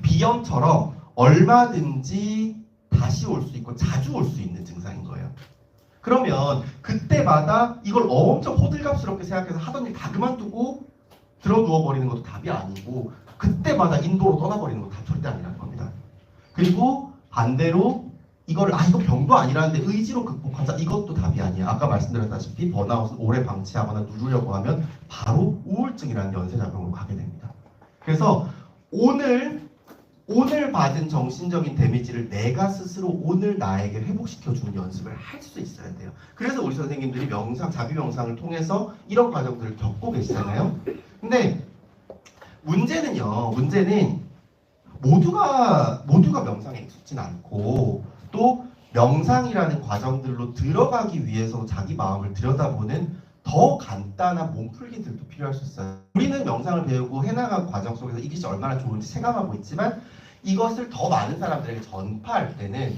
S1: 비염처럼 얼마든지 다시 올 수 있고 자주 올 수 있는 증상인 거예요. 그러면 그때마다 이걸 엄청 호들갑스럽게 생각해서 하던 일 다 그만두고 들어 누워버리는 것도 답이 아니고 그때마다 인도로 떠나버리는 것도 절대 아니라는 겁니다. 그리고 반대로 이거 병도 아니라는데 의지로 극복하자 이것도 답이 아니야. 아까 말씀드렸다시피 번아웃은 오래 방치하거나 누르려고 하면 바로 우울증이라는 연쇄작용으로 가게 됩니다. 그래서 오늘 받은 정신적인 데미지를 내가 스스로 오늘 나에게 회복시켜주는 연습을 할 수 있어야 돼요. 그래서 우리 선생님들이 명상, 자비 명상을 통해서 이런 과정들을 겪고 계시잖아요. 근데 문제는 모두가 명상에 익숙진 않고 또 명상이라는 과정들로 들어가기 위해서 자기 마음을 들여다보는 더 간단한 몸풀기들도 필요할 수 있어요. 우리는 명상을 배우고 해나간 과정 속에서 이것이 얼마나 좋은지 체감하고 있지만 이것을 더 많은 사람들에게 전파할 때는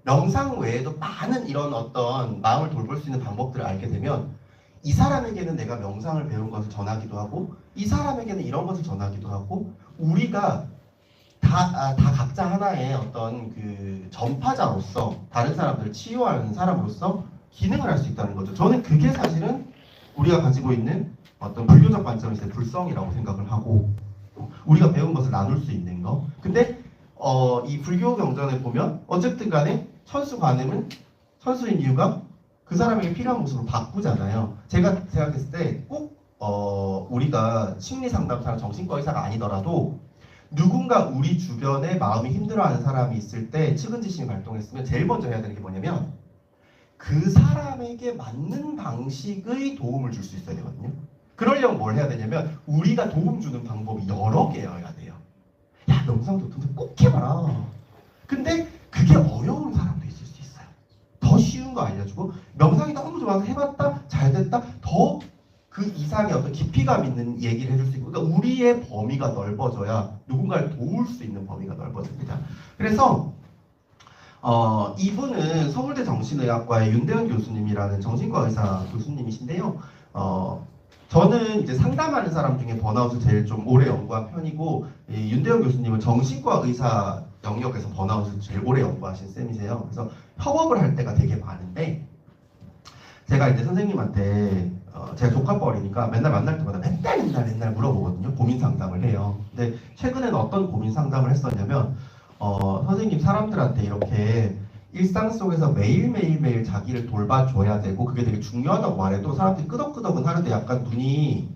S1: 명상 외에도 많은 이런 어떤 마음을 돌볼 수 있는 방법들을 알게 되면 이 사람에게는 내가 명상을 배운 것을 전하기도 하고 이 사람에게는 이런 것을 전하기도 하고 우리가 다 각자 하나의 어떤 그 전파자로서 다른 사람들을 치유하는 사람으로서 기능을 할 수 있다는 거죠. 저는 그게 사실은 우리가 가지고 있는 어떤 불교적 관점에서의 불성이라고 생각을 하고 우리가 배운 것을 나눌 수 있는 거. 근데 이 불교 경전에 보면 어쨌든 간에 천수 관음은 천수인 이유가 그 사람에게 필요한 모습으로 바꾸잖아요. 제가 생각했을 때 꼭 우리가 심리 상담사나 정신과 의사가 아니더라도 누군가 우리 주변에 마음이 힘들어하는 사람이 있을 때 측은지심이 발동했으면 제일 먼저 해야 되는 게 뭐냐면 그 사람에게 맞는 방식의 도움을 줄 수 있어야 되거든요. 그러려면 뭘 해야 되냐면 우리가 도움 주는 방법이 여러 개여야 돼요. 야 명상도 꼭 해봐라. 근데 그게 어려운 사람도 있을 수 있어요. 더 쉬운 거 알려주고 명상이 너무 좋아서 해봤다 잘 됐다 더 그 이상의 어떤 깊이감 있는 얘기를 해줄 수 있고 그러니까 우리의 범위가 넓어져야 누군가를 도울 수 있는 범위가 넓어집니다. 그래서 이분은 서울대 정신의학과의 윤대현 교수님이라는 정신과 의사 교수님이신데요. 저는 이제 상담하는 사람 중에 번아웃을 제일 좀 오래 연구한 편이고 이 윤대현 교수님은 정신과 의사 영역에서 번아웃을 제일 오래 연구하신 쌤이세요. 그래서 협업을 할 때가 되게 많은데 제가 이제 선생님한테 제가 조카뻘이니까 맨날 만날 때마다 맨날 물어보거든요. 고민 상담을 해요. 근데 최근에는 어떤 고민 상담을 했었냐면 선생님 사람들한테 이렇게 일상 속에서 매일매일 자기를 돌봐줘야 되고 그게 되게 중요하다고 말해도 사람들이 끄덕끄덕은 하는데 약간 눈이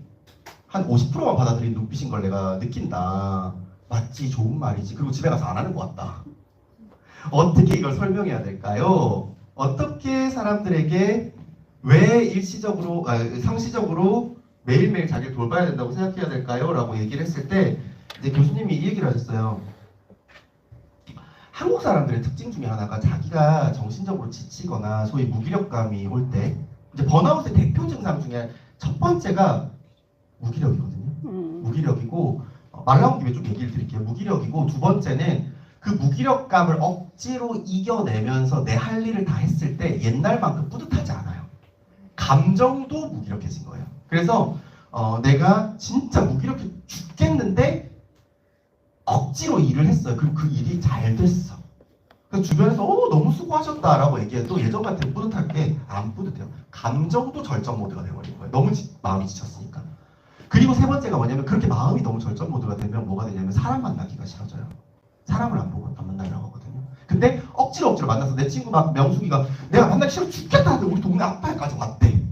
S1: 한 50%만 받아들인 눈빛인 걸 내가 느낀다. 맞지, 좋은 말이지. 그리고 집에 가서 안 하는 것 같다. 어떻게 이걸 설명해야 될까요? 어떻게 사람들에게 왜 일시적으로, 상시적으로 매일매일 자기를 돌봐야 된다고 생각해야 될까요? 라고 얘기를 했을 때 이제 교수님이 이 얘기를 하셨어요. 한국 사람들의 특징 중에 하나가 자기가 정신적으로 지치거나 소위 무기력감이 올 때 이제 번아웃의 대표 증상 중에 첫 번째가 무기력이거든요. 무기력이고 말 나온 김에 좀 얘기를 드릴게요. 무기력이고 두 번째는 그 무기력감을 억지로 이겨내면서 내 할 일을 다 했을 때 옛날만큼 뿌듯하지 않아요. 감정도 무기력해진 거예요. 그래서 내가 진짜 무기력해 죽겠는데 억지로 일을 했어요. 그럼 그 일이 잘 됐어. 그래서 주변에서 너무 수고하셨다라고 얘기해도 예전 같은 뿌듯할 게 안 뿌듯해요. 감정도 절정 모드가 돼버린 거예요. 너무 마음이 지쳤으니까. 그리고 세 번째가 뭐냐면 그렇게 마음이 너무 절정 모드가 되면 뭐가 되냐면 사람 만나기가 싫어져요. 사람을 안 보고 안 만나려고 하거든요. 근데 억지로 만나서 내 친구가 명숙이가 내가 만나기 싫어 죽겠다 하는데 우리 동네 앞에까지 왔대.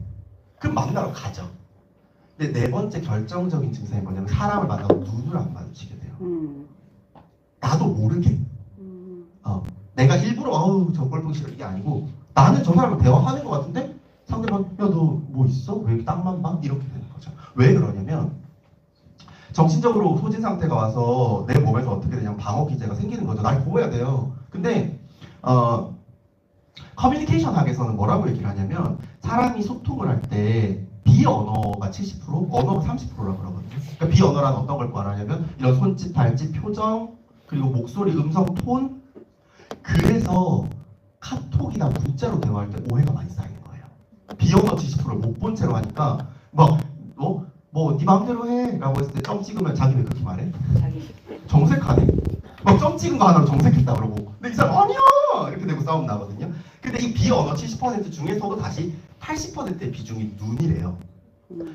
S1: 그럼 만나러 가죠. 근데 네 번째 결정적인 증상이 뭐냐면 사람을 만나고 눈을 안 마주치게 돼요. 나도 모르게 내가 일부러 아우 저 꼴보기 싫어 이게 아니고 나는 저 사람과 대화하는 것 같은데 상대방 야 너 뭐 있어? 왜 이렇게 땅만 봐? 이렇게 되는 거죠. 왜 그러냐면 정신적으로 소진 상태가 와서 내 몸에서 어떻게 되냐면 방어 기제가 생기는 거죠. 날 보호해야 돼요. 근데 커뮤니케이션 학에서는 뭐라고 얘기를 하냐면 사람이 소통을 할 때 비언어가 70%, 언어가 30%라고 그러거든요. 그러니까 비언어라는 어떤 걸 말하냐면 이런 손짓, 발짓, 표정, 그리고 목소리, 음성, 톤. 그래서 카톡이나 문자로 대화할 때 오해가 많이 쌓이는 거예요. 비언어 70%를 못 본 채로 하니까 네 마음대로 해 라고 했을 때 점 찍으면 자기 왜 그렇게 말해?
S3: 자기 식대.
S1: 정색하네. 막 점 찍은 거 하나로 정색했다 그러고. 근데 이 사람 아니야 이렇게 되고 싸움 나거든요. 근데 이 비언어 70% 중에서도 다시 80%의 비중이 눈이래요.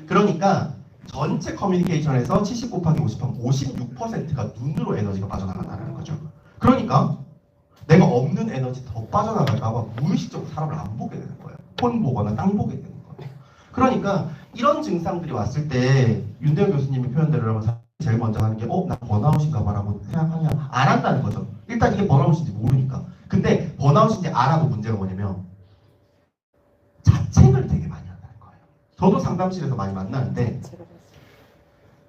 S1: 그러니까 전체 커뮤니케이션에서 70 곱하기 50하면 56%가 눈으로 에너지가 빠져나간다는 거죠. 그러니까 내가 없는 에너지 더 빠져나갈까 봐 무의식적으로 사람을 안 보게 되는 거예요. 폰 보거나 땅 보게 되는 거예요. 그러니까 이런 증상들이 왔을 때 윤대현 교수님이 표현대로 하면 제일 먼저 하는 게 나 번아웃인가 봐라고 생각하냐? 안 한다는 거죠. 일단 이게 번아웃인지 모르니까. 근데 번아웃인지 알아도 문제가 뭐냐면 자책을 되게 많이 한다는 거예요. 저도 상담실에서 많이 만나는데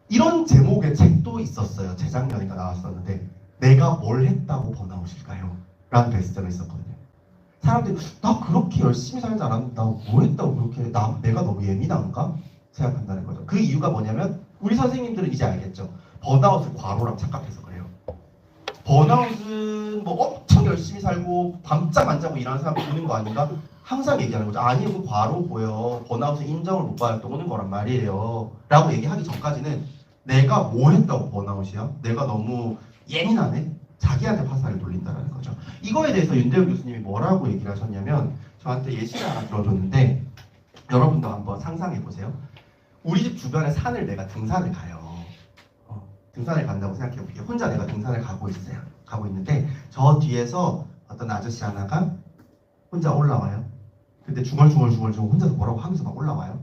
S1: 이런 제목의 책도 있었어요. 재작년인가 나왔었는데 내가 뭘 했다고 번아웃일까요? 라는 베스트가 있었거든요. 사람들이 나 그렇게 열심히 살지 않았는데 나 뭐 했다고 그렇게 내가 너무 예민한가? 생각한다는 거죠. 그 이유가 뭐냐면 우리 선생님들은 이제 알겠죠. 번아웃을 과로랑 착각해서 그래요. 번아웃은 뭐 엄청 열심히 살고 밤잠 안 자고 일하는 사람 보는 거 아닌가? 항상 얘기하는 거죠. 아니 그 과로고요. 번아웃은 인정을 못 받을 때 오는 거란 말이에요. 라고 얘기하기 전까지는 내가 뭐 했다고 번아웃이야? 내가 너무 예민하네? 자기한테 화살을 돌린다는 거죠. 이거에 대해서 윤대현 교수님이 뭐라고 얘기를 하셨냐면 저한테 예시를 하나 들어줬는데 여러분도 한번 상상해 보세요. 우리 집 주변에 산을 내가 등산을 가요. 등산을 간다고 생각해 볼게요. 혼자 내가 등산을 가고 있어요. 가고 있는데 저 뒤에서 어떤 아저씨 하나가 혼자 올라와요. 근데 중얼중얼 혼자서 뭐라고 하면서 막 올라와요.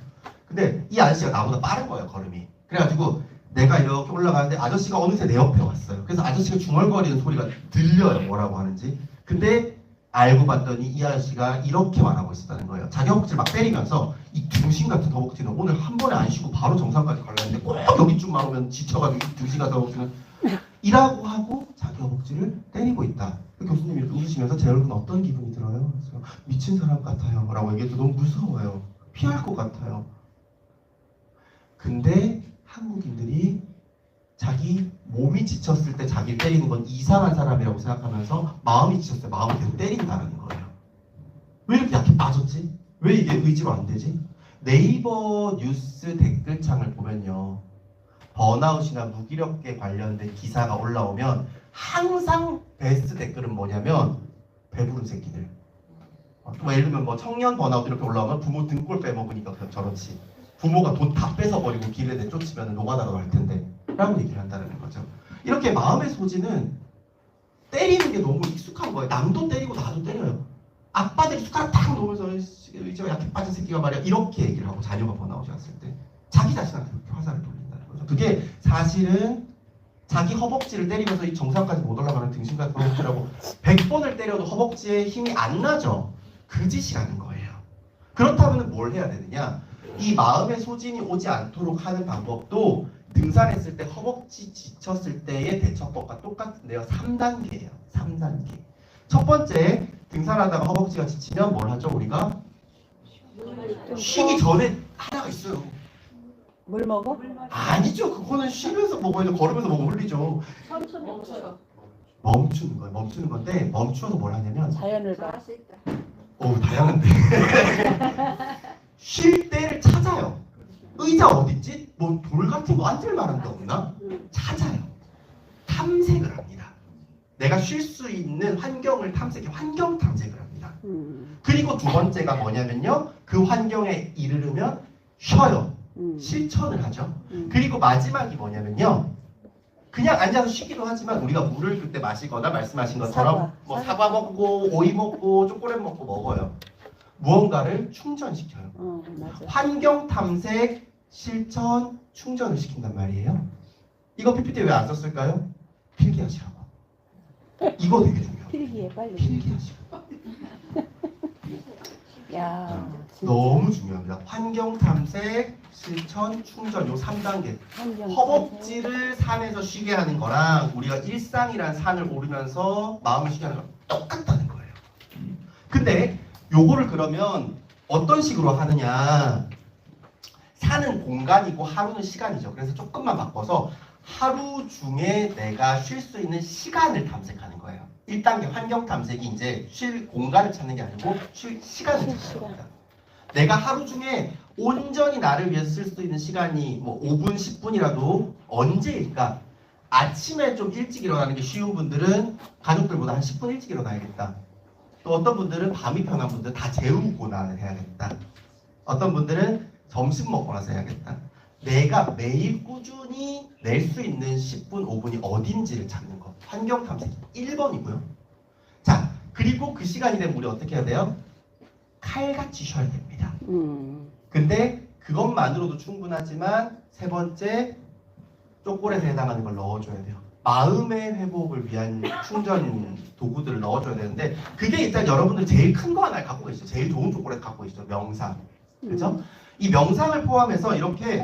S1: 근데 이 아저씨가 나보다 빠른 거예요, 걸음이. 그래가지고 내가 이렇게 올라가는데 아저씨가 어느새 내 옆에 왔어요. 그래서 아저씨가 중얼거리는 소리가 들려요, 뭐라고 하는지. 근데 알고 봤더니 이 아저씨가 이렇게 말하고 있었다는 거예요. 자기 허벅지를 막 때리면서 이 등신 같은 허벅지는 오늘 한 번에 안 쉬고 바로 정상까지 가려는데 꼭 여기쯤 와오면 지쳐가지고 이 등신 같은 허벅지는 이라고 하고 자기 허벅지를 때리고 있다. 교수님이 이렇게 웃으시면서 제 얼굴은 어떤 기분이 들어요? 그래서 미친 사람 같아요 라고 얘기해도 너무 무서워요. 피할 것 같아요. 근데 한국인들이 자기 몸이 지쳤을 때 자기를 때리는 건 이상한 사람이라고 생각하면서 마음이 지쳤을 때 마음을 계속 때린다는 거예요. 왜 이렇게 약해 빠졌지? 왜 이게 의지로 안 되지? 네이버 뉴스 댓글창을 보면요. 번아웃이나 무기력에 관련된 기사가 올라오면 항상 베스트 댓글은 뭐냐면 배부른 새끼들. 또 예를 들면 뭐 청년 번아웃 이렇게 올라오면 부모 등골 빼먹으니까 그냥 저렇지. 부모가 돈 다 뺏어버리고 길에 내쫓으면 노가다가 갈 텐데 라고 얘기를 한다는 거죠. 이렇게 마음의 소지는 때리는 게 너무 익숙한 거예요. 남도 때리고 나도 때려요. 아빠들이 숟가락 탁 놓으면서 의지가 약해 빠진 새끼가 말이야 이렇게 얘기를 하고 자녀가 번아웃이 왔을 때 자기 자신한테 그렇게 화살을 돌린다는 거죠. 그게 사실은 자기 허벅지를 때리면서 이 정상까지 못 올라가는 등신 같은 허벅지라고 100번을 때려도 허벅지에 힘이 안 나죠. 그 짓이라는 거예요. 그렇다면 뭘 해야 되느냐? 이 마음의 소진이 오지 않도록 하는 방법도 등산했을 때 허벅지 지쳤을 때의 대처법과 똑같은데요. 3단계예요. 3단계. 첫 번째, 등산하다가 허벅지가 지치면 뭘 하죠? 우리가 쉬기 전에 하나가 있어요.
S3: 물 먹어?
S1: 아니죠. 그거는 쉬면서 먹어야죠. 걸으면서 먹으면 흘리죠. 멈추는 거예요. 멈추는 건데 멈추어서 뭘 하냐면
S3: 자연을 봐.
S1: 다양한데 쉴 때를 찾아요. 의자 어딨지? 뭐 돌 같은 거 앉을 만한 데 없나? 찾아요. 탐색을 합니다. 내가 쉴 수 있는 환경을 탐색해 환경 탐색을 합니다. 그리고 두 번째가 뭐냐면요. 그 환경에 이르르면 쉬어요. 실천을 하죠. 그리고 마지막이 뭐냐면요. 그냥 앉아서 쉬기도 하지만 우리가 물을 그때 마시거나 말씀하신 것처럼 사과 먹고 오이 먹고 초콜릿 먹고 먹어요. 무언가를 충전시켜요.
S3: 맞아.
S1: 환경 탐색, 실천, 충전을 시킨단 말이에요. 이거 PPT 왜 안 썼을까요? 필기하시라고. 이거 되게 중요해요.
S3: 필기해 빨리.
S1: 필기하시고.
S3: 야, 진짜
S1: 너무 중요합니다. 환경 탐색, 실천, 충전 요 3단계.
S3: 환경
S1: 허벅지를 산에서 쉬게 하는 거랑 우리가 일상이란 산을 오르면서 마음을 쉬게 하는 거랑 똑같다는 거예요. 근데 요거를 그러면 어떤 식으로 하느냐? 산은 공간이고 하루는 시간이죠. 그래서 조금만 바꿔서 하루 중에 내가 쉴 수 있는 시간을 탐색하는 거예요. 1단계 환경 탐색이 이제 쉴 공간을 찾는 게 아니고 쉴 시간을 찾는 겁니다. 내가 하루 중에 온전히 나를 위해서 쓸 수 있는 시간이 뭐 5분, 10분이라도 언제일까? 아침에 좀 일찍 일어나는 게 쉬운 분들은 가족들보다 한 10분 일찍 일어나야겠다. 또 어떤 분들은 밤이 편한 분들 다 재우고 나를 해야겠다. 어떤 분들은 점심 먹고 나서 해야겠다. 내가 매일 꾸준히 낼 수 있는 10분, 5분이 어딘지를 찾는 것. 환경 탐색이 1번이고요. 자, 그리고 그 시간이 되면 우리 어떻게 해야 돼요? 칼같이 쉬어야 됩니다. 근데 그것만으로도 충분하지만 세 번째, 초콜릿에 해당하는 걸 넣어줘야 돼요. 마음의 회복을 위한 충전 도구들을 넣어줘야 되는데 그게 일단 여러분들 제일 큰 거 하나를 갖고 계시죠. 제일 좋은 초콜릿 갖고 계시죠. 명상. 그렇죠? 이 명상을 포함해서 이렇게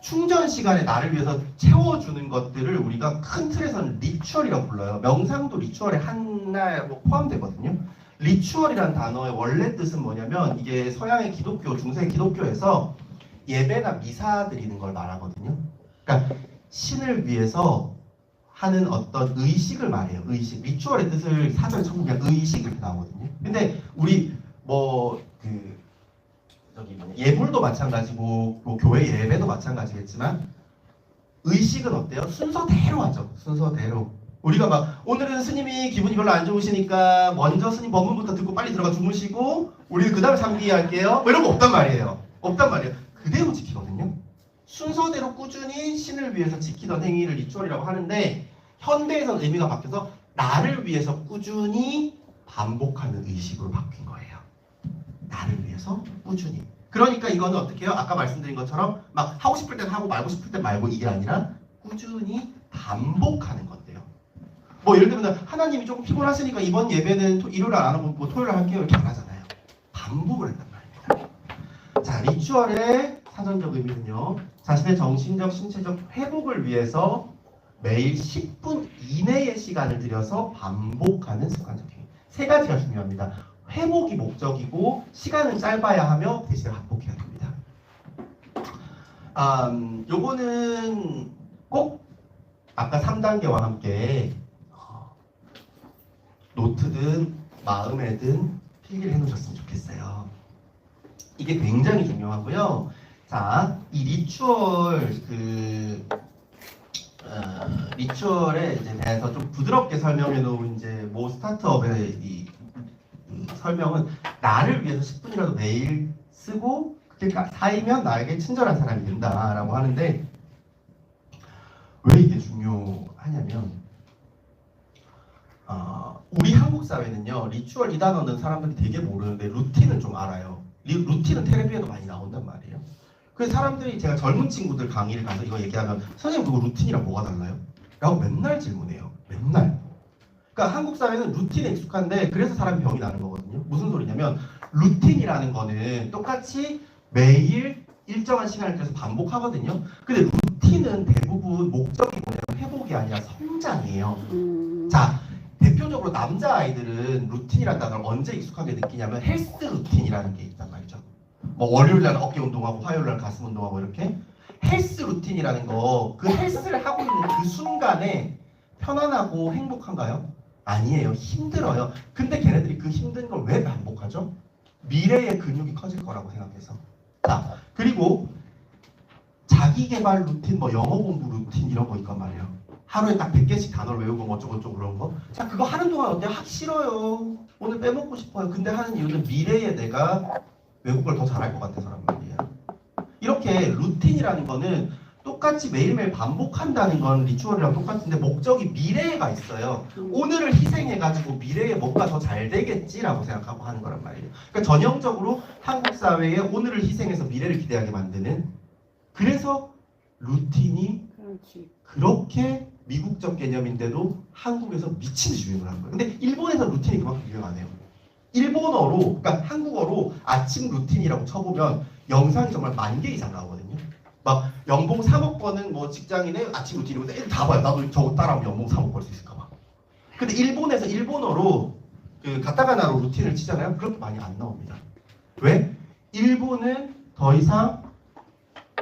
S1: 충전 시간에 나를 위해서 채워주는 것들을 우리가 큰 틀에서는 리추얼이라고 불러요. 명상도 리추얼에 하나에 포함되거든요. 리추얼이라는 단어의 원래 뜻은 뭐냐면 이게 서양의 기독교, 중세 기독교에서 예배나 미사 드리는 걸 말하거든요. 그러니까 신을 위해서 하는 어떤 의식을 말해요. 의식. 리추얼의 뜻을 사전에 쳐보면 의식 이렇게 나오거든요. 근데 우리 예불도 마찬가지고 뭐 교회 예배도 마찬가지겠지만 의식은 어때요? 순서대로 하죠. 순서대로. 우리가 막 오늘은 스님이 기분이 별로 안 좋으시니까 먼저 스님 법문부터 듣고 빨리 들어가 주무시고 우리는 그 다음에 참기할게요. 뭐 이런 거 없단 말이에요. 없단 말이에요. 그대로 지키거든요. 순서대로 꾸준히 신을 위해서 지키던 행위를 리추얼이라고 하는데 현대에서는 의미가 바뀌어서 나를 위해서 꾸준히 반복하는 의식으로 바뀐 거예요. 나를 위해서 꾸준히. 그러니까 이거는 어떻게 해요? 아까 말씀드린 것처럼 막 하고 싶을 땐 하고 말고 싶을 땐 말고 이게 아니라 꾸준히 반복하는 건데요. 뭐 예를 들면 하나님이 조금 피곤하시니까 이번 예배는 일요일 안 하고 뭐 토요일 할게요 이렇게 안 하잖아요. 반복을 한단 말입니다. 자, 리추얼의 사전적 의미는요. 자신의 정신적, 신체적 회복을 위해서 매일 10분 이내의 시간을 들여서 반복하는 습관적 행위. 세 가지가 중요합니다. 회복이 목적이고 시간은 짧아야 하며 대신에 반복해야 됩니다. 요거는 꼭 아까 3단계와 함께 노트든 마음에든 필기를 해놓으셨으면 좋겠어요. 이게 굉장히 중요하고요. 자, 이 리추얼에 이제 대해서 좀 부드럽게 설명해 놓은 이제 모 스타트업의 이 설명은 나를 위해서 10분이라도 매일 쓰고 그게 쌓이면 나에게 친절한 사람이 된다라고 하는데 왜 이게 중요하냐면 우리 한국 사회는요 리추얼 이 단어는 사람들이 되게 모르는데 루틴은 좀 알아요. 루틴은 텔레비에도 많이 나온단 말이에요. 그래서 사람들이 제가 젊은 친구들 강의를 가서 이거 얘기하면 선생님 그거 루틴이랑 뭐가 달라요? 라고 맨날 질문해요. 맨날. 그러니까 한국 사회는 루틴에 익숙한데 그래서 사람이 병이 나는 거거든요. 무슨 소리냐면 루틴이라는 거는 똑같이 매일 일정한 시간을 들여서 반복하거든요. 근데 루틴은 대부분 목적이 뭐냐면 회복이 아니라 성장이에요. 자, 대표적으로 남자아이들은 루틴이라는 단어를 언제 익숙하게 느끼냐면 헬스 루틴이라는 게 있단 말이죠. 뭐 월요일날 어깨 운동하고 화요일날 가슴 운동하고 이렇게 헬스 루틴이라는 거 그 헬스를 하고 있는 그 순간에 편안하고 행복한가요? 아니에요. 힘들어요. 근데 걔네들이 그 힘든 걸 왜 반복하죠? 미래의 근육이 커질 거라고 생각해서. 자, 그리고 자기개발 루틴, 뭐 영어 공부 루틴 이런 거 있단 말이에요. 하루에 딱 100개씩 단어를 외우고 뭐 어쩌고저쩌고 그런 거. 자, 그거 하는 동안 어때요? 하기 싫어요. 오늘 빼먹고 싶어요. 근데 하는 이유는 미래에 내가 외국어를 더 잘할 것 같아서란 말이에요. 이렇게 루틴이라는 거는 똑같이 매일매일 반복한다는 건 리추얼이랑 똑같은데 목적이 미래에가 있어요. 오늘을 희생해가지고 미래에 뭔가 더 잘 되겠지라고 생각하고 하는 거란 말이에요. 그러니까 전형적으로 한국 사회에 오늘을 희생해서 미래를 기대하게 만드는 그래서 루틴이
S3: 그렇지.
S1: 그렇게 미국적 개념인데도 한국에서 미친 듯이 유행을 한 거예요. 근데 일본에서 루틴이 그만큼 유행 안 해요. 일본어로, 그러니까 한국어로 아침 루틴이라고 쳐보면 영상이 정말 10,000개 이상 나오거든요. 막 연봉 3억 버는 뭐 직장인의 아침 루틴이고 애들 다 봐요. 나도 저거 따라하면 연봉 3억 벌 수 있을까 봐. 근데 일본에서 일본어로 그 가타카나로 루틴을 치잖아요. 그렇게 많이 안 나옵니다. 왜? 일본은 더 이상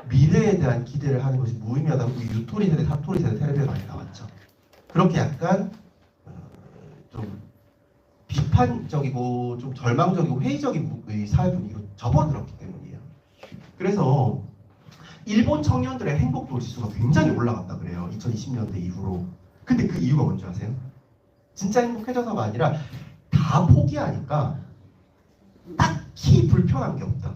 S1: 미래에 대한 기대를 하는 것이 무의미하다고 유토리 세대, 사토리 세대 텔레비에 많이 나왔죠. 그렇게 약간 좀 비판적이고 좀 절망적이고 회의적인 사회 분위기로 접어들었기 때문이에요. 그래서 일본 청년들의 행복도 지수가 굉장히 올라갔다 그래요. 2020년대 이후로. 근데 그 이유가 뭔지 아세요? 진짜 행복해져서가 아니라 다 포기하니까 딱히 불편한 게 없다.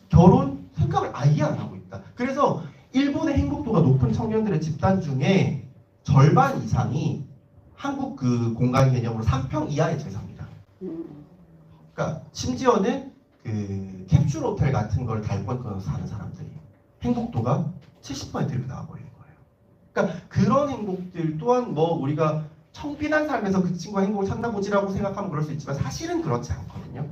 S1: 결혼 생각을 아예 안 하고 있다. 그래서 일본의 행복도가 높은 청년들의 집단 중에 절반 이상이 한국 그 공간 개념으로 3평 이하의 집에 삽니다. 그러니까 심지어는 그 캡슐 호텔 같은 걸 달권 끊어서 사는 사람들이 행복도가 70% 이렇게 나와버리는 거예요. 그러니까 그런 행복들 또한 뭐 우리가 청빈한 삶에서 그 친구가 행복을 찾나 보지라고 생각하면 그럴 수 있지만 사실은 그렇지 않거든요.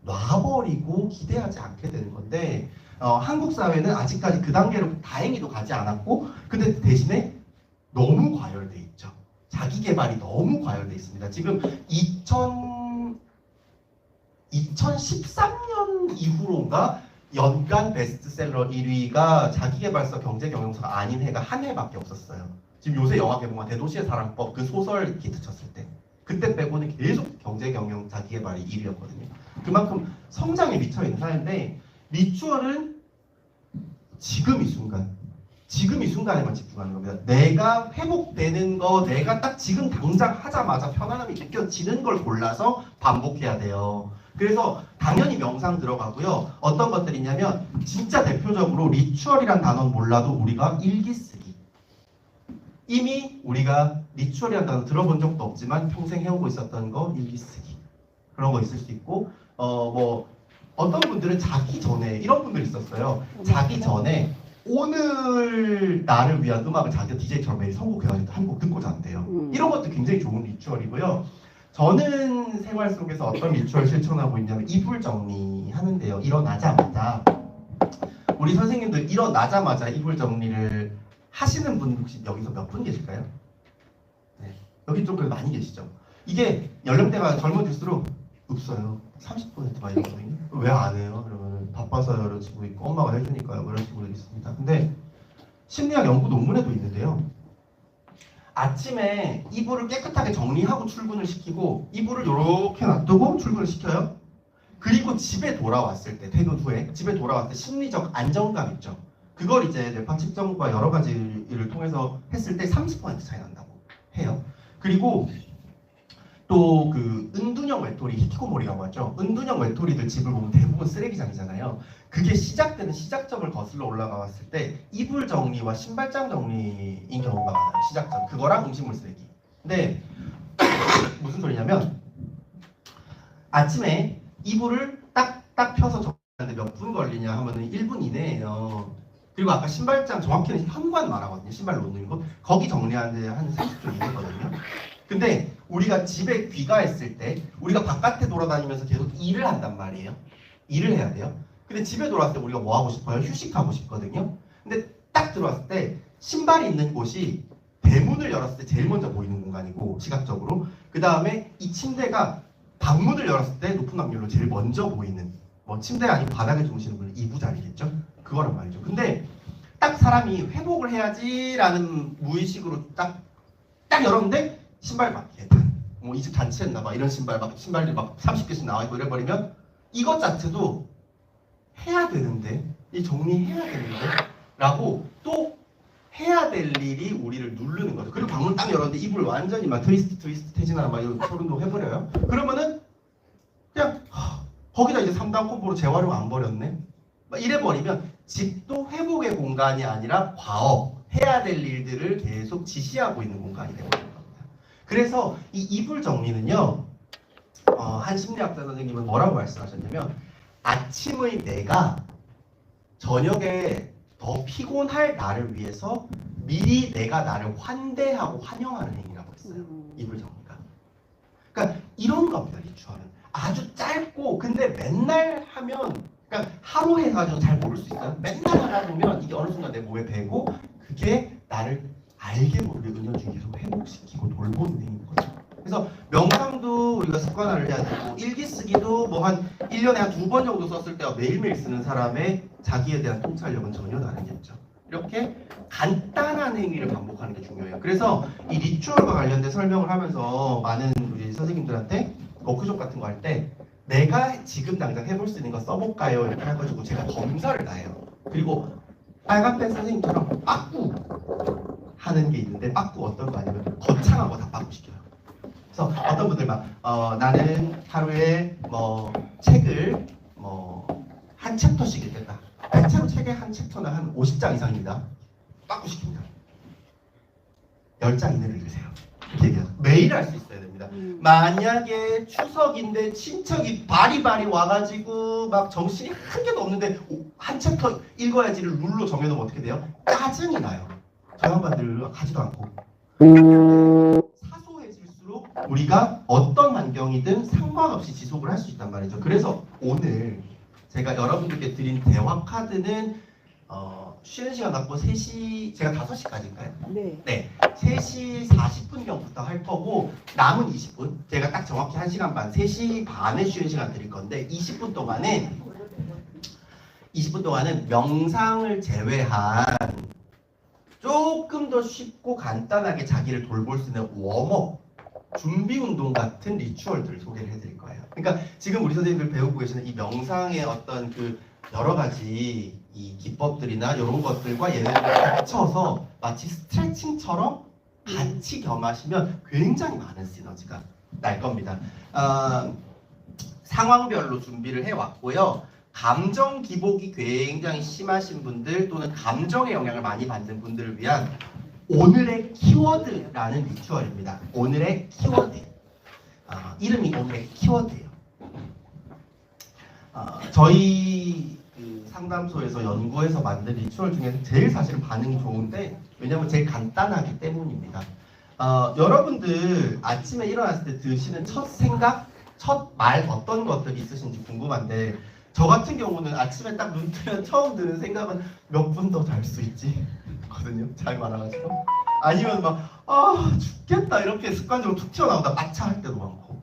S1: 놔버리고 기대하지 않게 되는 건데 한국 사회는 아직까지 그 단계로 다행히도 가지 않았고 근데 대신에 너무 과열돼 있죠. 자기 개발이 너무 과열돼 있습니다. 지금 2013년 이후로인가 연간 베스트셀러 1위가 자기계발서 경제경영서가 아닌 해가 한 해밖에 없었어요. 지금 요새 영화 개봉한 대도시의 사랑법 그 소설 히트 쳤을 때 그때 빼고는 계속 경제경영 자기계발이 1위였거든요. 그만큼 성장에 미쳐있는 사회인데 리추얼은 지금 이 순간에만 집중하는 겁니다. 내가 회복되는 거 내가 딱 지금 당장 하자마자 편안함이 느껴지는 걸 골라서 반복해야 돼요. 그래서 당연히 명상 들어가고요. 어떤 것들이 있냐면 진짜 대표적으로 리추얼이란 단어는 몰라도 우리가 일기 쓰기. 이미 우리가 리추얼이란 단어 들어본 적도 없지만 평생 해오고 있었던 거 일기 쓰기. 그런 거 있을 수 있고 뭐 어떤 분들은 자기 전에 이런 분들 있었어요. 자기 전에 오늘 나를 위한 음악을 자기가 DJ처럼 매일 선곡해가지고 한 곡 듣고 잔대요. 이런 것도 굉장히 좋은 리추얼이고요. 저는 생활 속에서 어떤 리추얼 실천하고 있냐면 이불 정리하는데요. 일어나자마자 우리 선생님들 일어나자마자 이불 정리를 하시는 분 혹시 여기서 몇 분 계실까요? 네. 여기 좀 많이 계시죠? 이게 연령대가 젊어질수록 없어요. 30%만 이러거든요. 왜 안 해요? 그러면 바빠서 이런 친구 있고 엄마가 해주니까요. 이런 친구들이 있습니다. 근데 심리학 연구 논문에도 있는데요. 아침에 이불을 깨끗하게 정리하고 출근을 시키고 이불을 이렇게 놔두고 출근을 시켜요. 그리고 집에 돌아왔을 때 퇴근 후에 집에 돌아왔을 때 심리적 안정감 있죠. 그걸 이제 뇌파 측정과 여러 가지를 통해서 했을 때 30% 차이 난다고 해요. 그리고 또 그 은둔형 외톨이 히키코모리라고 하죠. 은둔형 외톨이들 집을 보면 대부분 쓰레기장이잖아요. 그게 시작되는 시작점을 거슬러 올라갔을 때 이불 정리와 신발장 정리인 경우가 많아요. 시작점 그거랑 음식물 쓰레기. 근데 무슨 소리냐면 아침에 이불을 딱 펴서 정리하는데 몇 분 걸리냐 하면은 1분 이내예요. 그리고 아까 신발장 정확히는 현관 말하거든요. 신발 놓는 곳 거기 정리하는데 한 30초 이내거든요. 근데 우리가 집에 귀가했을 때 우리가 바깥에 돌아다니면서 계속 일을 한단 말이에요. 일을 해야 돼요. 근데 집에 돌아왔을 때 우리가 뭐 하고 싶어요? 휴식하고 싶거든요. 근데 딱 들어왔을 때 신발이 있는 곳이 대문을 열었을 때 제일 먼저 보이는 공간이고 시각적으로 그 다음에 이 침대가 방문을 열었을 때 높은 확률로 제일 먼저 보이는 뭐 침대가 아니고 바닥에 주무시는 분은 2부 자리겠죠? 그거란 말이죠. 근데 딱 사람이 회복을 해야지라는 무의식으로 딱 열었는데 신발 막 뭐 이 집 잔치했나봐 이런 신발이 막 30개씩 나와있고 이래버리면 이것 자체도 해야 되는데 이 정리해야 되는데 라고 또 해야 될 일이 우리를 누르는 거죠. 그리고 방문 딱 열었는데 이불 완전히 막 트위스트 태진하나 막 이런 소름도 해버려요. 그러면은 그냥 거기다 이제 3단 콤보로 재활용 안 버렸네 막 이래버리면 집도 회복의 공간이 아니라 과업 해야 될 일들을 계속 지시하고 있는 공간이 되버려요. 그래서 이 이불 정리는요 한 심리학자 선생님은 뭐라고 말씀하셨냐면 아침의 내가 저녁에 더 피곤할 나를 위해서 미리 내가 나를 환대하고 환영하는 행위라고 했어요. 이불 정리가. 그러니까 이런 겁니다. 리추얼은 아주 짧고 근데 맨날 하면 그러니까 하루 해가지고 잘 모를 수 있어요. 맨날 하다 보면 이게 어느 순간 내 몸에 배고 그게 나를 알게 모르게 은연중에 계속 회복시키고 돌보는 행위인 거죠. 그래서 명상도 우리가 습관화를 해야 되고 일기 쓰기도 뭐 한 1년에 한 2번 정도 썼을 때와 매일매일 쓰는 사람의 자기에 대한 통찰력은 전혀 다르겠죠. 이렇게 간단한 행위를 반복하는 게 중요해요. 그래서 이 리추얼과 관련된 설명을 하면서 많은 우리 선생님들한테 워크숍 같은 거 할 때 내가 지금 당장 해볼 수 있는 거 써볼까요? 이렇게 해가지고 제가 검사를 다 해요. 그리고 빨간펜 선생님처럼 빠꾸 하는 게 있는데 빠꾸 어떤 거 아니면 거창하고 다 빠꾸 시켜요. 그래서 어떤 분들 막 나는 하루에 뭐 책을 뭐 한 챕터씩 읽겠다. 대체로 책의 한 챕터는 한 50장 이상입니다. 빠꾸 시킵니다. 10장 이내로 읽으세요. 이렇게 얘기하죠. 매일 할 수 있어야 됩니다. 만약에 추석인데 친척이 바리바리 와가지고 막 정신이 한 개도 없는데 한 챕터 읽어야지를 룰로 정해놓으면 어떻게 돼요? 짜증이 나요. 저 양반들 하지도 않고. 사소해질수록 우리가 어떤 환경이든 상관없이 지속을 할 수 있단 말이죠. 그래서 오늘 제가 여러분들께 드린 대화 카드는 쉬는 시간 갖고 3시, 제가 5시까지인가요?
S3: 네.
S1: 네, 3시 40분경부터 할 거고 남은 20분, 제가 딱 정확히 1시간 반, 3시 반에 쉬는 시간 드릴 건데 20분 동안은 명상을 제외한 조금 더 쉽고 간단하게 자기를 돌볼 수 있는 웜업, 준비 운동 같은 리추얼들을 소개를 해드릴 거예요. 그러니까 지금 우리 선생님들 배우고 계시는 이 명상의 어떤 그 여러 가지 이 기법들이나 이런 것들과 얘네들을 합쳐서 마치 스트레칭처럼 같이 겸하시면 굉장히 많은 시너지가 날 겁니다. 상황별로 준비를 해왔고요. 감정 기복이 굉장히 심하신 분들 또는 감정의 영향을 많이 받는 분들을 위한 오늘의 키워드라는 리추얼입니다. 오늘의 키워드. 이름이 오늘의 키워드예요. 저희 그 상담소에서 연구해서 만든 리추얼 중에서 제일 사실은 반응이 좋은데 왜냐면 제일 간단하기 때문입니다. 여러분들 아침에 일어났을 때 드시는 첫 생각, 첫 말 어떤 것들이 있으신지 궁금한데 저 같은 경우는 아침에 딱 눈 뜨면 처음 드는 생각은 몇 분 더 잘 수 있지 거든요. 잘 말아가지고 아니면 막 죽겠다 이렇게 습관적으로 툭 튀어나오다 마차 할 때도 많고.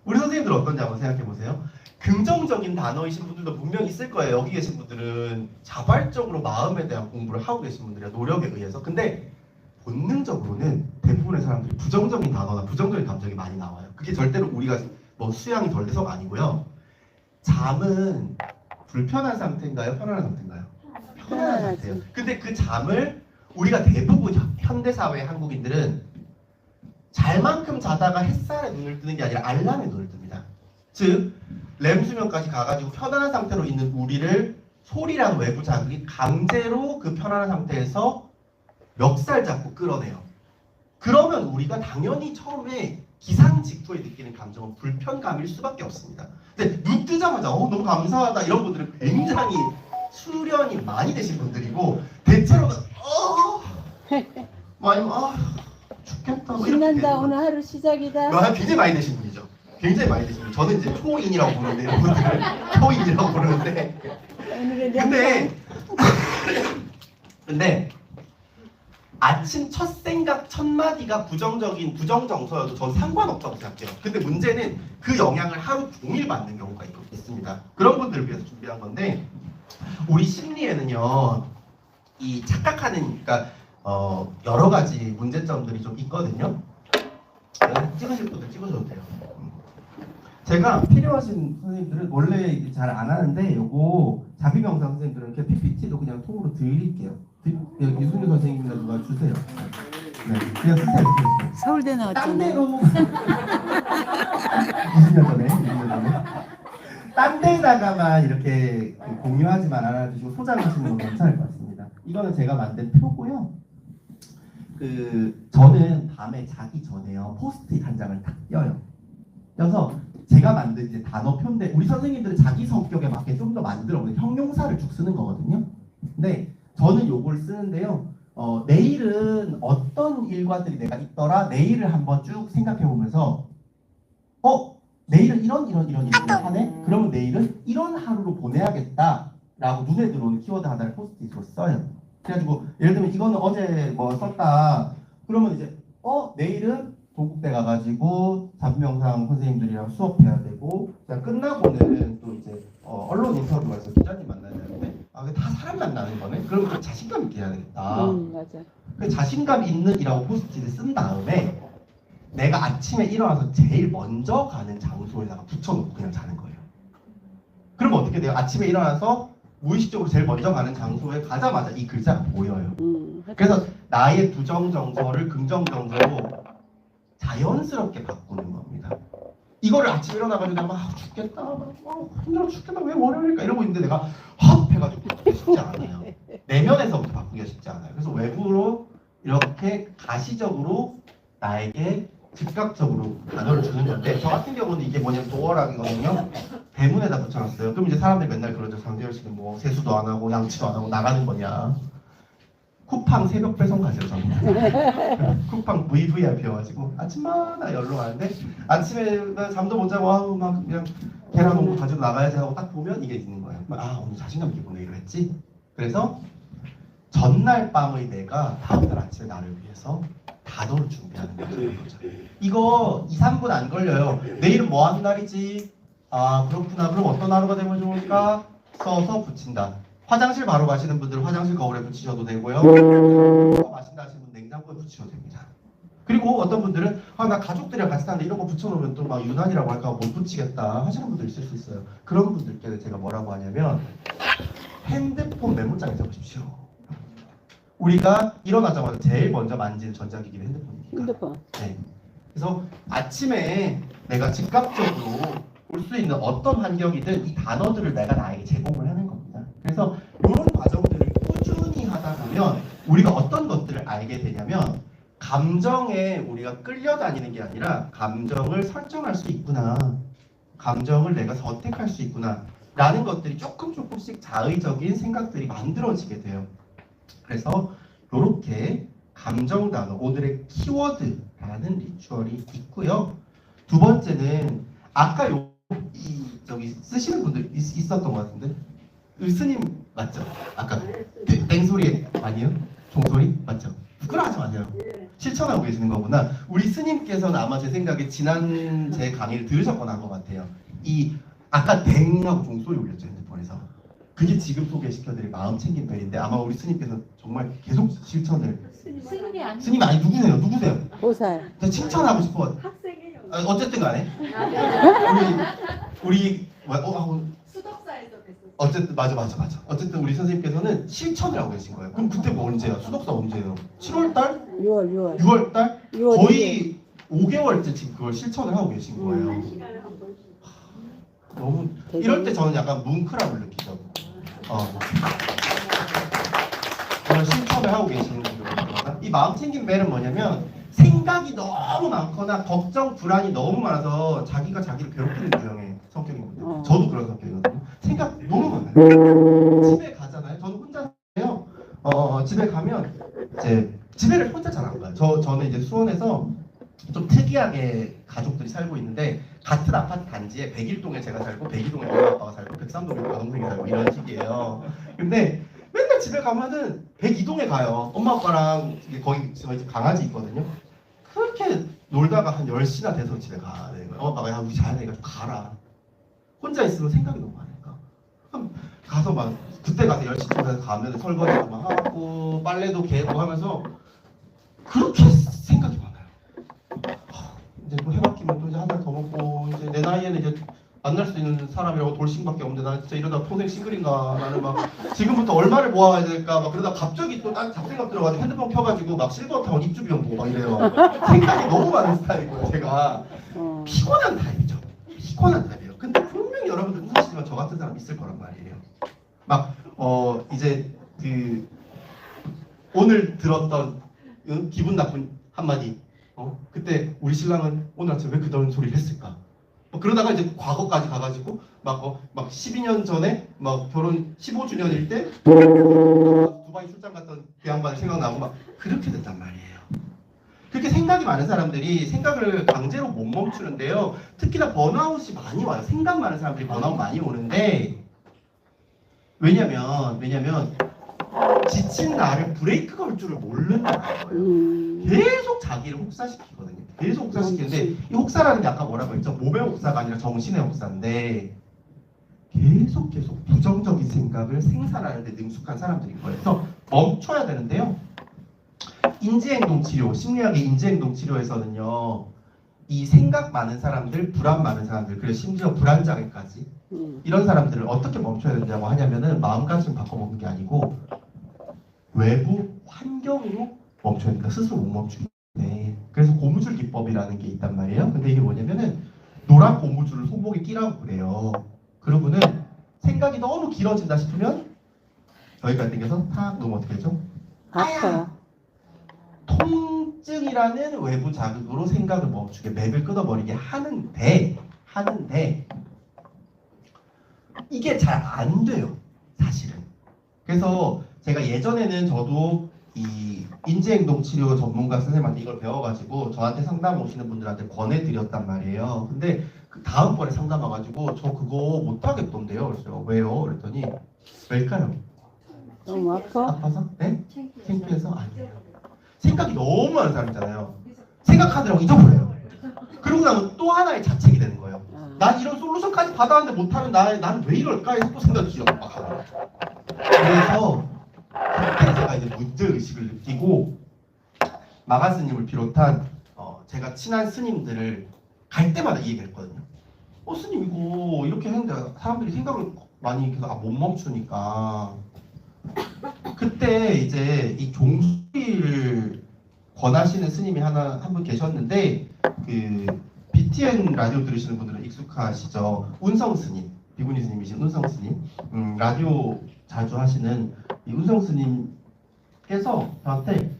S1: 우리 선생님들 어떤지 한번 생각해 보세요. 긍정적인 단어이신 분들도 분명히 있을 거예요. 여기 계신 분들은 자발적으로 마음에 대한 공부를 하고 계신 분들이야, 노력에 의해서. 근데 본능적으로는 대부분의 사람들이 부정적인 단어나 부정적인 감정이 많이 나와요. 그게 절대로 우리가 뭐 수양이 덜 돼서가 아니고요. 잠은 불편한 상태인가요? 편안한 상태인가요? 편안한 상태예요. 근데 그 잠을 우리가 대부분 현대사회 한국인들은 잘만큼 자다가 햇살에 눈을 뜨는 게 아니라 알람에 눈을 뜹니다. 즉 렘수면까지 가가지고 편안한 상태로 있는 우리를 소리라는 외부 자극이 강제로 그 편안한 상태에서 멱살 잡고 끌어내요. 그러면 우리가 당연히 처음에 기상 직후에 느끼는 감정은 불편감일 수밖에 없습니다. 근데 눈 뜨자마자 너무 감사하다 이런 분들은 굉장히 수련이 많이 되신 분들이고 대체로는 뭐 아니면 죽겠다 뭐 이렇게
S3: 신난다. 오늘 하루 시작이다.
S1: 굉장히 많이 되신 분이죠. 굉장히 많이 되신 분. 저는 이제 초인이라고 부르는데 이런 분들을 초인이라고 부르는데
S3: 오늘의 명상.
S1: 근데 아침 첫 생각 첫 마디가 부정정서여도 전 상관없다고 생각해요. 근데 문제는 그 영향을 하루 종일 받는 경우가 있습니다. 그런 분들을 위해서 준비한 건데 우리 심리에는요 이 착각하는 그러니까 여러 가지 문제점들이 좀 있거든요. 찍으실 분들 찍으셔도 돼요. 제가 필요하신 선생님들은 원래 잘 안 하는데 요거 자비명상 선생님들은 이렇게 PPT도 그냥 통으로 드릴게요. 이순유 선생님이나 누가 주세요. 네, 그냥 쓰세요.
S3: 서울대
S1: 딴
S3: 나왔잖아요.
S1: 데로 20년 전에 딴 데다가만 이렇게 공유하지만 않아주시고 소장하시는 건 괜찮을 것 같습니다. 이거는 제가 만든 표고요. 저는 밤에 자기 전에요 포스트잇 한 장을 딱 띄어요. 그래서 제가 만든 이제 단어표인데 우리 선생님들은 자기 성격에 맞게 좀 더 만들어 형용사를 쭉 쓰는 거거든요. 근데
S4: 저는 요걸 쓰는데요. 내일은 어떤 일과들이 내가 있더라. 내일을 한번 쭉 생각해 보면서 내일은 이런 일을 하네. 그러면 내일은 이런 하루로 보내야겠다라고 눈에 들어오는 키워드 하나를 포스트잇으로 써요. 그래가지고 예를 들면 이거는 어제 뭐 썼다. 그러면 이제 내일은 동국대 가가지고 잡명상 선생님들이랑 수업해야 되고, 자 끝나고는 또 이제 언론 인터뷰가 있어 기자님 만나야 되는데 다 사람 만나는 거네. 그러면 그 자신감 있게 해야 되겠다.
S3: 맞아.
S4: 그 자신감 있는이라고 포스트잇을 쓴 다음에 내가 아침에 일어나서 제일 먼저 가는 장소에다가 붙여놓고 그냥 자는 거예요. 그러면 어떻게 돼요? 아침에 일어나서 무의식적으로 제일 먼저 가는 장소에 가자마자 이 글자가 보여요. 그래서 나의 부정 정서를 긍정 정서로 자연스럽게 바꾸는 겁니다. 이거를 아침에 일어나가지고 내가 막 죽겠다, 힘들어 죽겠다, 왜 월요일일까 이러고 있는데 내가 헉 해가지고 바꾸기 쉽지 않아요. 내면에서부터 바꾸기가 쉽지 않아요. 그래서 외부로 이렇게 가시적으로 나에게 즉각적으로 단어를 주는 건데, 저 같은 경우는 이게 뭐냐면 도어락이거든요. 대문에다 붙여놨어요. 그럼 이제 사람들이 맨날 그러죠. 장재열 씨는 뭐 세수도 안 하고 양치도 안 하고 나가는 거냐. 쿠팡 새벽 배송 가죠 저는. 쿠팡 VVIP여가지고 아침마다 연락 하는데 아침에 잠도 못 자고 막 그냥 계란 옹고 가지고 나가야지 하고 딱 보면 이게 있는 거예요. 오늘 자신감 있게 보내기로 했지. 그래서 전날 밤의 내가 다음날 아침에 나를 위해서 단어를 준비하는 거죠. 이거 2, 3분 안 걸려요. 내일은 뭐 하는 날이지? 그렇구나. 그럼 어떤 하루가 되면 좋을까? 써서 붙인다. 화장실 바로 가시는 분들은 화장실 거울에 붙이셔도 되고요. 마신다 하시는 분 냉장고에 붙이셔도 됩니다. 그리고 어떤 분들은 나 가족들이랑 같이 사는데 이런 거 붙여놓으면 또 막 유난이라고 할까 못 붙이겠다 하시는 분들 있을 수 있어요. 그런 분들께는 제가 뭐라고 하냐면 핸드폰 메모장에 적으십시오. 우리가 일어나자마자 제일 먼저 만지는 전자기기는 핸드폰이니까.
S3: 핸드폰.
S4: 네. 그래서 아침에 내가 즉각적으로 올 수 있는 어떤 환경이든 이 단어들을 내가 나에게 제공을 하는 겁니다. 그래서 이런 과정들을 꾸준히 하다 보면 우리가 어떤 것들을 알게 되냐면 감정에 우리가 끌려다니는 게 아니라 감정을 설정할 수 있구나. 감정을 내가 선택할 수 있구나. 라는 것들이 조금씩 자의적인 생각들이 만들어지게 돼요. 그래서 이렇게 감정 단어, 오늘의 키워드라는 리추얼이 있고요. 두 번째는 아까 저기 쓰시는 분들 있었던 것 같은데 스님 맞죠? 아까 땡소리 아니요? 종소리 맞죠? 부끄러워하지 마세요. 실천하고 계시는 거구나. 우리 스님께서는 아마 제 생각에 지난 제 강의를 들으셨거나 한 것 같아요. 이 아까 땡하고 종소리 올렸죠 핸드폰에서. 그게 지금 소개시켜드릴 마음 챙김 벨인데 아마 우리 스님께서는 정말 계속 실천을.
S2: 스님이 아니고
S4: 스님 아니 누구세요? 누구세요?
S3: 보살.
S4: 제가 칭찬하고 싶어.
S2: 학생이에요.
S4: 어쨌든 간에 우리
S2: 수덕사에서 뵀었어요.
S4: 어쨌든 맞아. 어쨌든 우리 선생님께서는 실천을 하고 계신 거예요. 그럼 그때 뭐 언제야? 수덕사 언제예요? 7월달?
S3: 6월.
S4: 6월달?
S3: 6월
S4: 거의 5개월째 지금 그걸 실천을 하고 계신 거예요.
S2: 시간을 한 번씩.
S4: 너무 이럴 때 저는 약간 뭉클함을 느끼죠. 그런 실천을 하고 계시는 거거든요. 이 마음 챙김 벨은 뭐냐면 생각이 너무 많거나 걱정, 불안이 너무 많아서 자기가 자기를 괴롭히는 유형의 성격입니다. 저도 그런 성격이거든요. 생각 너무 많아요. 집에 가잖아요. 저도 혼자예요. 집에 가면 이제 집에를 혼자 잘 안 가요. 저는 이제 수원에서 좀 특이하게 가족들이 살고 있는데 같은 아파트 단지에 101동에 제가 살고 102동에 엄마 아빠가 살고 103동에 여동생이 살고 이런 식이에요. 근데 맨날 집에 가면은 102동에 가요. 엄마 아빠랑 거기 저희 집 강아지 있거든요. 그렇게 놀다가 한 10시나 돼서 집에 가야 되는 거예요. 엄마 아빠가 야 우리 자야 되니까 좀 가라. 혼자 있으면 생각이 너무 많으니까. 그럼 가서 막 그때 가서 10시쯤에 가면 설거지도 막 하고 빨래도 개고 하면서 그렇게 생각이 많아요. 이제 또 해바뀌면 또 이제 한 달 더 먹고 이제 내 나이에는 이제 만날 수 있는 사람이라고 돌싱밖에 없는데 나 진짜 이러다 평생 싱글인가 나는 막 지금부터 얼마를 모아야 될까 막 그러다 갑자기 또 딴 잡생각 들어가지고 핸드폰 켜가지고 막 실버타운 입주 비용 보고 막 이래요. 생각이 너무 많은 스타일이고요. 제가 피곤한 타입이죠. 피곤한 타입이에요. 근데 분명히 여러분들 웃으시지만 저 같은 사람 있을 거란 말이에요. 막 이제 그 오늘 들었던 기분 나쁜 한마디 그때 우리 신랑은 오늘 아침에 왜 그런 소리를 했을까? 그러다가 이제 과거까지 가가지고 막 12년 전에 막 결혼 15주년일 때 두 두바이 출장 갔던 그 양반 생각나고 막 그렇게 된단 말이에요. 그렇게 생각이 많은 사람들이 생각을 강제로 못 멈추는데요. 특히나 번아웃이 많이 와요. 생각 많은 사람들이 번아웃 많이 오는데 왜냐면 지친 나를 브레이크 걸 줄을 모르는 거예요. 계속 자기를 혹사시키거든요. 계속 혹사시키는데 이 혹사라는 게 아까 뭐라고 했죠? 몸의 혹사가 아니라 정신의 혹사인데 계속 부정적인 생각을 생산하는 데 능숙한 사람들인 거예요. 그래서 멈춰야 되는데요. 인지행동치료, 심리학의 인지행동치료에서는요. 이 생각 많은 사람들, 불안 많은 사람들, 그리고 심지어 불안장애까지 이런 사람들을 어떻게 멈춰야 된다고 하냐면은 마음가짐 바꿔먹는 게 아니고 외부 환경으로 멈춰야 된다. 스스로 못 멈추기 때문에. 그래서 고무줄 기법이라는 게 있단 말이에요. 근데 이게 뭐냐면은 노란 고무줄을 손목에 끼라고 그래요. 그러고는 생각이 너무 길어진다 싶으면 여기까지 당겨서 탁 놓으면 어떻게 되죠?
S3: 아파.
S4: 통증이라는 외부 자극으로 생각을 멈추게 맵을 끊어버리게 하는데 이게 잘 안 돼요. 사실은. 그래서 제가 예전에는 저도 이 인지행동치료 전문가 선생님한테 이걸 배워가지고 저한테 상담 오시는 분들한테 권해드렸단 말이에요. 근데 그 다음번에 상담 와가지고 저 그거 못하겠던데요. 그래서 왜요? 그랬더니 왜일까요?
S3: 너무 아파?
S4: 아파서? 네? 창피해서? 아니에요. 생각이 너무 많은 사람이잖아요. 생각하느라고 잊어버려요. 그러고 나면 또 하나의 자책이 되는 거예요. 난 이런 솔루션까지 받아왔는데 못하는 나는 왜 이럴까 해서 또 생각이 기억 막 하는 거예요. 그래서 그때 제가 이제 문제의식을 느끼고 마가 스님을 비롯한 제가 친한 스님들을 갈 때마다 이 얘기를 했거든요. 스님 이거 이렇게 했는데 사람들이 생각을 많이 계속 못 멈추니까 그때 이제 이 종소리를 권하시는 스님이 한 분 계셨는데 그 BTN 라디오 들으시는 분들은 익숙하시죠. 운성 스님, 비구니 스님이신 운성 스님, 라디오 자주 하시는 이 운성 스님께서 저한테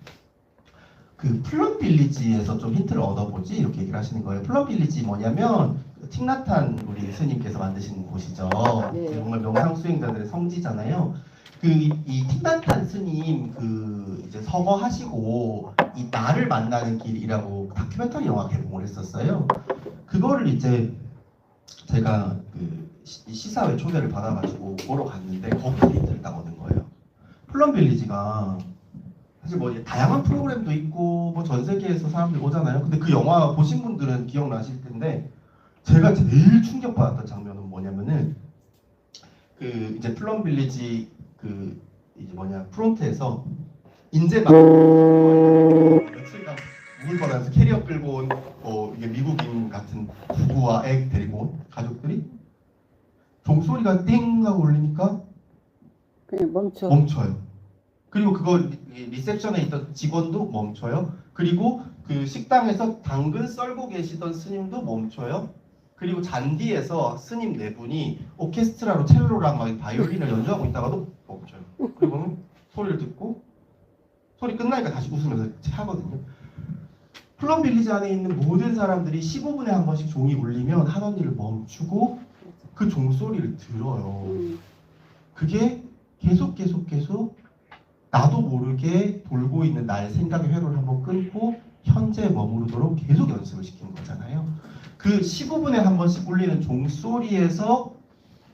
S4: 그 플럼 빌리지에서 좀 힌트를 얻어보지 이렇게 얘기를 하시는 거예요. 플럼 빌리지 뭐냐면 틱나탄 우리 스님께서 만드신 곳이죠.
S3: 네.
S4: 정말 명상 수행자들의 성지잖아요. 이 틱나탄 스님 이제 서거하시고 이 나를 만나는 길이라고 다큐멘터리 영화 개봉을 했었어요. 그거를 이제 제가 시사회 초대를 받아가지고 보러 갔는데 거기서 힌트를 딱 얻은 거예요. 플럼 빌리지가 사실 뭐 다양한 프로그램도 있고 뭐 전 세계에서 사람들이 오잖아요. 근데 그 영화 보신 분들은 기억나실 텐데 제가 제일 충격받았던 장면은 뭐냐면은 이제 플럼 빌리지 이제 프론트에서 인제막 며칠간 묵을 뻔하면서 캐리어 끌고 온 이게 미국인 같은 부부와 애 데리고 온 가족들이 종소리가 띵 하고 울리니까
S3: 그냥
S4: 멈춰요. 그리고 그거 리셉션에 있던 직원도 멈춰요. 그리고 그 식당에서 당근 썰고 계시던 스님도 멈춰요. 그리고 잔디에서 스님 네 분이 오케스트라로 첼로랑 막 바이올린을 연주하고 있다가도 멈춰요. 그리고는 소리를 듣고 소리 끝나니까 다시 웃으면서 하거든요. 플럼 빌리지 안에 있는 모든 사람들이 15분에 한 번씩 종이 울리면 하던 일을 멈추고 그 종소리를 들어요. 그게 계속 나도 모르게 돌고 있는 나의 생각의 회로를 한번 끊고 현재에 머무르도록 계속 연습을 시키는 거잖아요. 그 15분에 한 번씩 울리는 종소리에서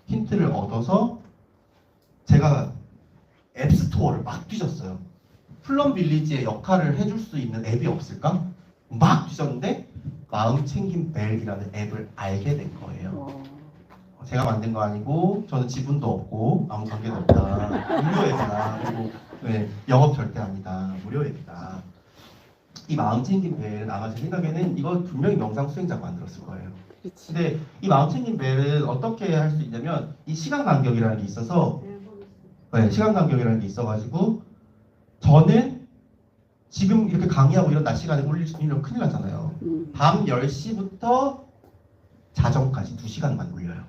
S4: 힌트를 얻어서 제가 앱스토어를 막 뒤졌어요. 플럼 빌리지의 역할을 해줄 수 있는 앱이 없을까? 막 뒤졌는데 마음챙김 벨이라는 앱을 알게 된 거예요. 제가 만든 거 아니고 저는 지분도 없고 아무 관계도 없다. 무료 앱이다. 그리고 영업 절대 아니다. 무료 앱이다. 이 마음챙김 벨은 아마 제 생각에는 이거 분명히 명상 수행자가 만들었을 거예요. 근데 이 마음챙김 벨은 어떻게 할 수 있냐면 이 시간 간격이라는 게 있어서 시간 간격이라는 게 있어가지고 저는 지금 이렇게 강의하고 이런 낮 시간에 울리면 큰일 나잖아요. 밤 10시부터 자정까지 2시간만 울려요.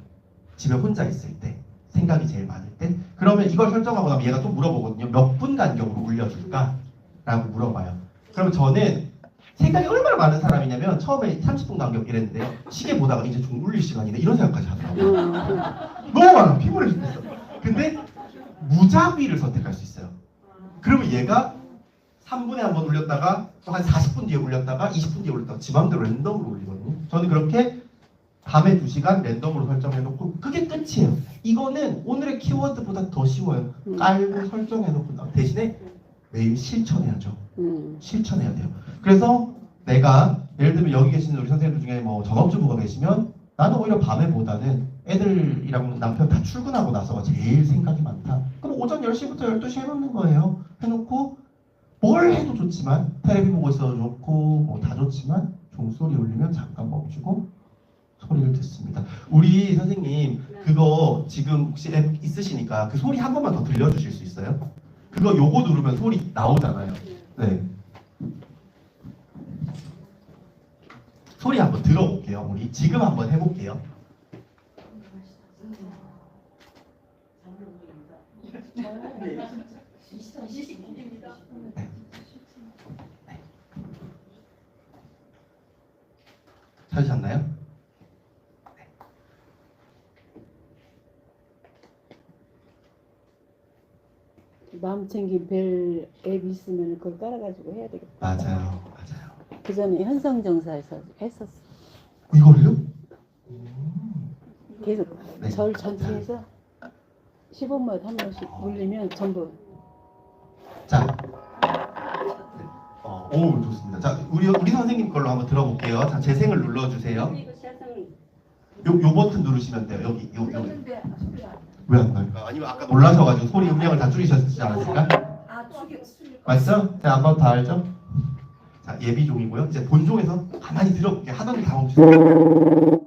S4: 집에 혼자 있을 때 생각이 제일 많을 때 그러면 이걸 설정하고 나면 얘가 또 물어보거든요. 몇 분 간격으로 울려줄까? 라고 물어봐요. 그러면 저는 생각이 얼마나 많은 사람이냐면 처음에 30분 간격 이랬는데요. 시계 보다가 이제 좀 울릴 시간이네 이런 생각까지 하더라고요. 너무 많아. 피곤해 죽겠어. 근데 무작위를 선택할 수 있어요. 그러면 얘가 3분에 한 번 울렸다가 또 한 40분 뒤에 울렸다가 20분 뒤에 울렸다가 지 맘대로 랜덤으로 울리거든요. 저는 그렇게 밤에 2시간 랜덤으로 설정해놓고 그게 끝이에요. 이거는 오늘의 키워드보다 더 쉬워요. 깔고 설정해놓고 대신에 매일 실천해야죠. 실천해야 돼요. 그래서 내가 예를 들면 여기 계시는 우리 선생님들 중에 뭐 전업주부가 계시면 나는 오히려 밤에보다는 애들이랑 남편 다 출근하고 나서가 제일 생각이 많다. 그럼 오전 10시부터 12시 해놓는 거예요. 해놓고 뭘 해도 좋지만 텔레비 보고 있어도 좋고 뭐 다 좋지만 종소리 울리면 잠깐 멈추고 소리를 듣습니다. 우리 선생님 그거 지금 혹시 앱 있으시니까 그 소리 한 번만 더 들려주실 수 있어요? 그거 요거 누르면 소리 나오잖아요. 네. 소리 한번 들어볼게요. 우리 지금 한번 해볼게요. 찾으셨나요? 네.
S3: 마음 챙긴 별 앱 있으면 그걸 깔아가지고 해야 되겠다.
S4: 맞아요.
S3: 그 전에 현성정사에서 했었어.
S4: 이걸요?
S3: 계속
S4: 네.
S3: 절 전체에서 15분 한 번씩 울리면 전부.
S4: 자, 오 좋습니다. 자, 우리 선생님 걸로 한번 들어볼게요. 자, 재생을 눌러주세요. 요 버튼 누르시면 돼요. 여기. 왜 안 나요? 아니면 아까 놀라셔가지고 소리 음량을 다 줄이셨지 않았을까? 맞죠? 자, 한번 다 알죠? 자, 예비종이고요. 이제 본종에서 가만히 들어볼게요. 하던 일 다 멈추세요.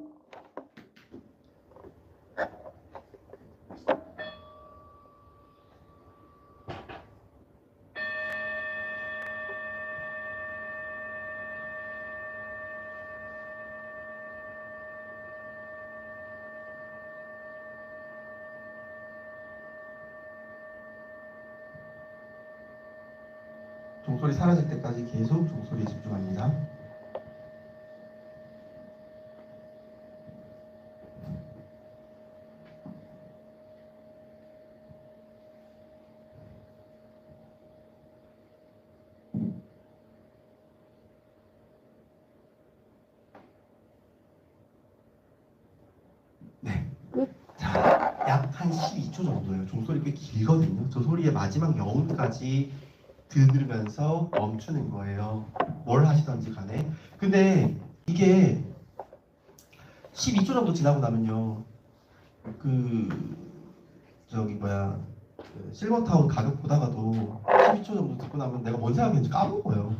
S4: 종소리 사라질 때까지 계속 종소리에 집중합니다. 네.
S3: 끝.
S4: 자, 약 한 12초 정도예요. 종소리 꽤 길거든요. 저 소리의 마지막 여운까지 들으면서 멈추는 거예요. 뭘 하시던지 간에. 근데 이게 12초 정도 지나고 나면요. 실버타운 가격 보다가도 12초 정도 듣고 나면 내가 뭔 생각했는지 까먹어요.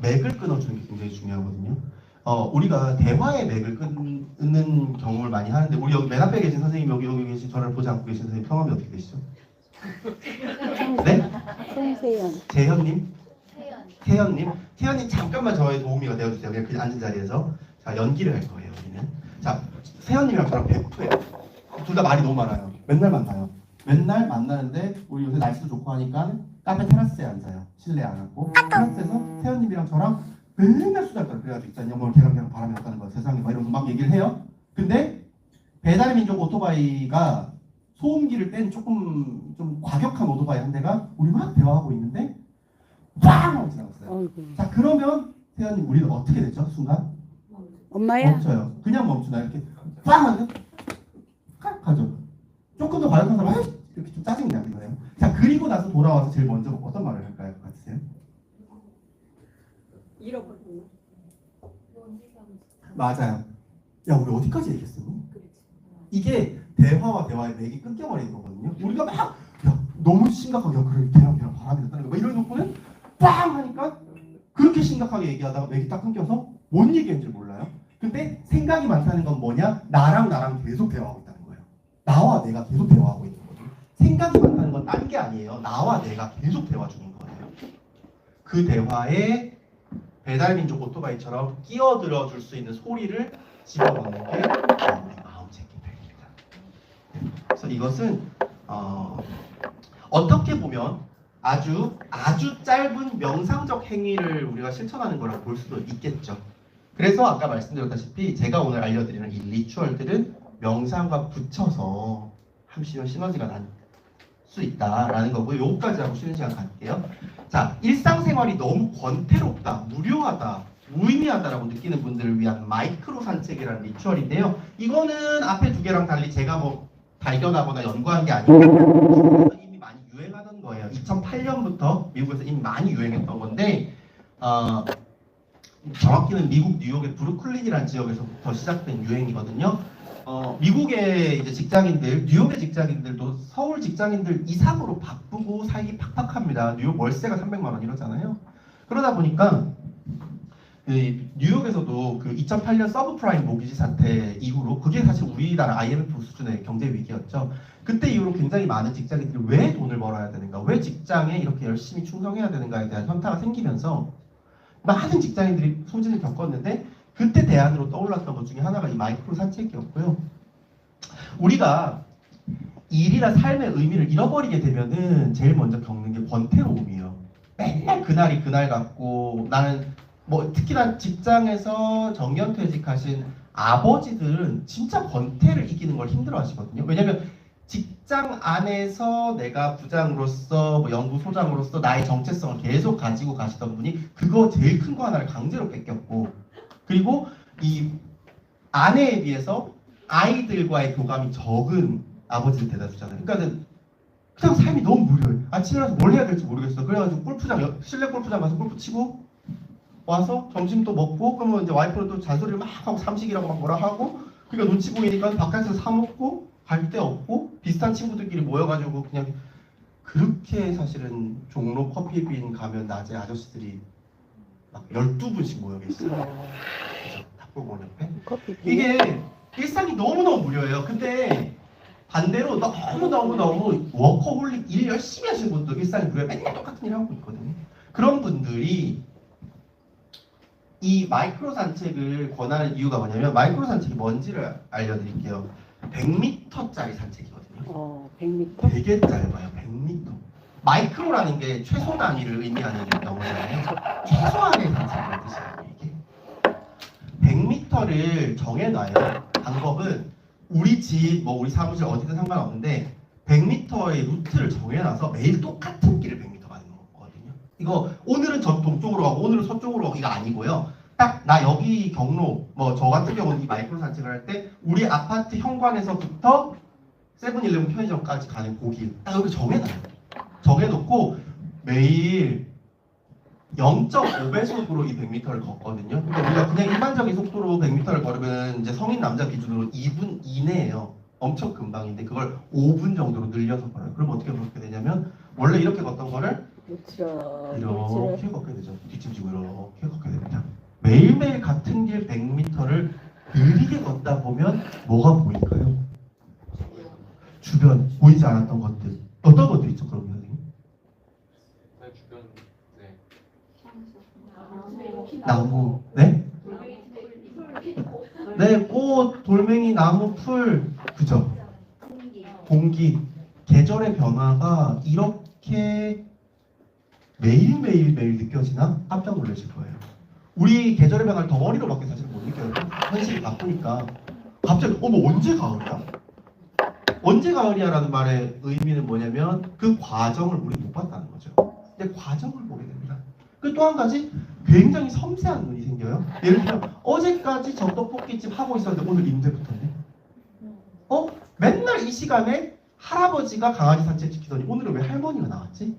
S4: 맥을 끊어주는 게 굉장히 중요하거든요. 우리가 대화의 맥을 끊는 경험을 많이 하는데 우리 여기 맨 앞에 계신 선생님 여기 계신 저를 보지 않고 계신 선생님 성함이 어떻게 되시죠? 네?
S3: 송세연.
S4: 재현님? 태연님 잠깐만 저의 도우미가 되어주세요. 그냥 앉은 자리에서. 자, 연기를 할 거예요, 우리는. 자, 세연님이랑 저랑 베프예요. 둘 다 말이 너무 많아요. 맨날 만나요. 맨날 만나는데 우리 요새 날씨도 좋고 하니까 카페 테라스에 앉아요. 실내 안 앉고. 테라스에서 세연님이랑 저랑 맨날 수다 떨어요. 그래가지고 있잖아요. 뭐 걔랑 바람이 났다는 거야. 세상에 막 이런 막 얘기를 해요. 근데 배달의 민족 오토바이가 소음기를 뗀 조금 좀 과격한 오토바이 한 대가 우리 막 대화하고 있는데 빵 하고 지나갔어요.
S3: 어이구.
S4: 자, 그러면 세연님 우리는 어떻게 됐죠? 순간
S3: 엄마야?
S4: 멈춰요. 그냥 멈추나 이렇게 빵 하는데 칵 하죠. 조금 더 과격한 사람 이렇게 좀 짜증이 나는 거예요. 자, 그리고 나서 돌아와서 제일 먼저 어떤 말을 할까요? 같으세요?
S2: 잃어버렸네.
S4: 맞아요. 야, 우리 어디까지 얘기했어? 이게 대화와 대화의 맥이 끊겨버리는 거거든요. 우리가 막 야, 너무 심각하게 야, 그래 걔랑 바람이 났다는 거 이런 놓고는 빵 하니까 그렇게 심각하게 얘기하다가 맥이 딱 끊겨서 뭔 얘기인지 몰라요. 근데 생각이 많다는 건 뭐냐? 나랑 계속 대화하고 있다는 거예요. 나와 내가 계속 대화하고 있는 거죠. 생각이 많다는 건 딴 게 아니에요. 나와 내가 계속 대화 중인 거예요. 그 대화에 배달민족 오토바이처럼 끼어들어 줄 수 있는 소리를 집어넣는 게 우리 마음 챙김 팩입니다. 그래서 이것은 어떻게 보면 아주 짧은 명상적 행위를 우리가 실천하는 거라고 볼 수도 있겠죠. 그래서 아까 말씀드렸다시피 제가 오늘 알려드리는 이 리추얼들은 명상과 붙여서 하시면 시너지가 난 수 있다라는 거고요. 요거까지 하고 쉬는 시간 갈게요. 자, 일상생활이 너무 권태롭다, 무료하다, 무의미하다라고 느끼는 분들을 위한 마이크로 산책이라는 리추얼인데요. 이거는 앞에 두 개랑 달리 제가 뭐 발견하거나 연구한 게 아니고 이미 많이 유행하던 거예요. 2008년부터 미국에서 이미 많이 유행했던 건데 정확히는 미국 뉴욕의 브루클린이라는 지역에서부터 시작된 유행이거든요. 미국의 이제 직장인들, 뉴욕의 직장인들도 서울 직장인들 이상으로 바쁘고 살기 팍팍합니다. 뉴욕 월세가 300만 원 이러잖아요. 그러다 보니까 뉴욕에서도 그 2008년 서브프라임 모기지 사태 이후로 그게 사실 우리나라 IMF 수준의 경제 위기였죠. 그때 이후로 굉장히 많은 직장인들이 왜 돈을 벌어야 되는가, 왜 직장에 이렇게 열심히 충성해야 되는가에 대한 현타가 생기면서 많은 직장인들이 소진을 겪었는데 그때 대안으로 떠올랐던 것 중에 하나가 이 마이크로 산책이었고요. 우리가 일이나 삶의 의미를 잃어버리게 되면은 제일 먼저 겪는 게 권태로움이에요. 맨날 그날이 그날 같고 나는 뭐 특히나 직장에서 정년퇴직하신 아버지들은 진짜 권태를 이기는 걸 힘들어하시거든요. 왜냐면 직장 안에서 내가 부장으로서 뭐 연구소장으로서 나의 정체성을 계속 가지고 가시던 분이 그거 제일 큰 거 하나를 강제로 뺏겼고, 그리고 이 아내에 비해서 아이들과의 교감이 적은 아버지들 대다수잖아요. 그러니까 그냥 삶이 너무 무료해. 아침에 일어나서 뭘 해야 될지 모르겠어. 그래가지고 골프장, 실내 골프장 가서 골프 치고 와서 점심 또 먹고, 그러면 이제 와이프는 또 잔소리를 막 하고 삼식이라고 막 뭐라 하고, 그러니까 눈치 보이니까 바깥에서 사 먹고 갈 데 없고 비슷한 친구들끼리 모여가지고 그냥 그렇게 사실은 종로 커피빈 가면 낮에 아저씨들이 막 12분씩 모여 계시어요. 그죠? 탁구공 옆에.
S3: 커피
S4: 이게 일상이 너무너무 무료해요. 근데 반대로 너무 워커홀릭 일 열심히 하시는 분도 일상이 무료해. 맨날 똑같은 일 하고 있거든요. 그런 분들이 이 마이크로 산책을 권하는 이유가 뭐냐면, 마이크로 산책이 뭔지를 알려드릴게요. 100m짜리 산책이거든요.
S3: 100m?
S4: 되게 짧아요. 100m. 마이크로라는 게 최소 단위를 의미하는 영어잖아요. 최소한의 산책이라는 뜻이에요. 이게 100m를 정해놔요. 방법은 우리 집, 뭐 우리 사무실 어디든 상관없는데 100m의 루트를 정해놔서 매일 똑같은 길을 100m 가는 거거든요. 이거 오늘은 저 동쪽으로 가고 오늘은 서쪽으로 가고 이거 아니고요. 딱 나 여기 경로, 뭐 저 같은 경우는 이 마이크로 산책을 할 때 우리 아파트 현관에서부터 세븐일레븐 편의점까지 가는 고길 딱 이렇게 정해놔요. 정해놓고 매일 0.5배속으로 이 100m를 걷거든요. 그러니까 우리가 그냥 일반적인 속도로 100m를 걸으면 이제 성인 남자 기준으로 2분 이내예요. 엄청 금방인데 그걸 5분 정도로 늘려서 걸어요. 그럼 어떻게 그렇게 되냐면, 원래 이렇게 걷던 거를 이렇게 걷게 되죠. 뒷짐지고 이렇게 걷게 됩니다. 매일매일 같은 길 100m를 느리게 걷다 보면 뭐가 보일까요? 주변 보이지 않았던 것들. 어떤 것들 있죠, 그러면 선생님?
S5: 주변, 네.
S4: 나무, 네? 네, 꽃, 돌멩이, 나무, 풀, 그죠? 공기, 계절의 변화가 이렇게 매일 느껴지나? 깜짝 놀라실 거예요. 우리 계절의 변화를 덩어리로밖에 사실 못 느껴요. 현실이 바쁘니까. 갑자기 어머 언제 가을이야? 언제 가을이야라는 말의 의미는 뭐냐면 그 과정을 우리 못 봤다는 거죠. 근데 과정을 보게 됩니다. 그 또 한 가지 굉장히 섬세한 눈이 생겨요. 예를 들면 어제까지 저 떡볶이집 하고 있었는데 오늘 임대 붙었네. 맨날 이 시간에 할아버지가 강아지 산책시키더니 오늘은 왜 할머니가 나왔지?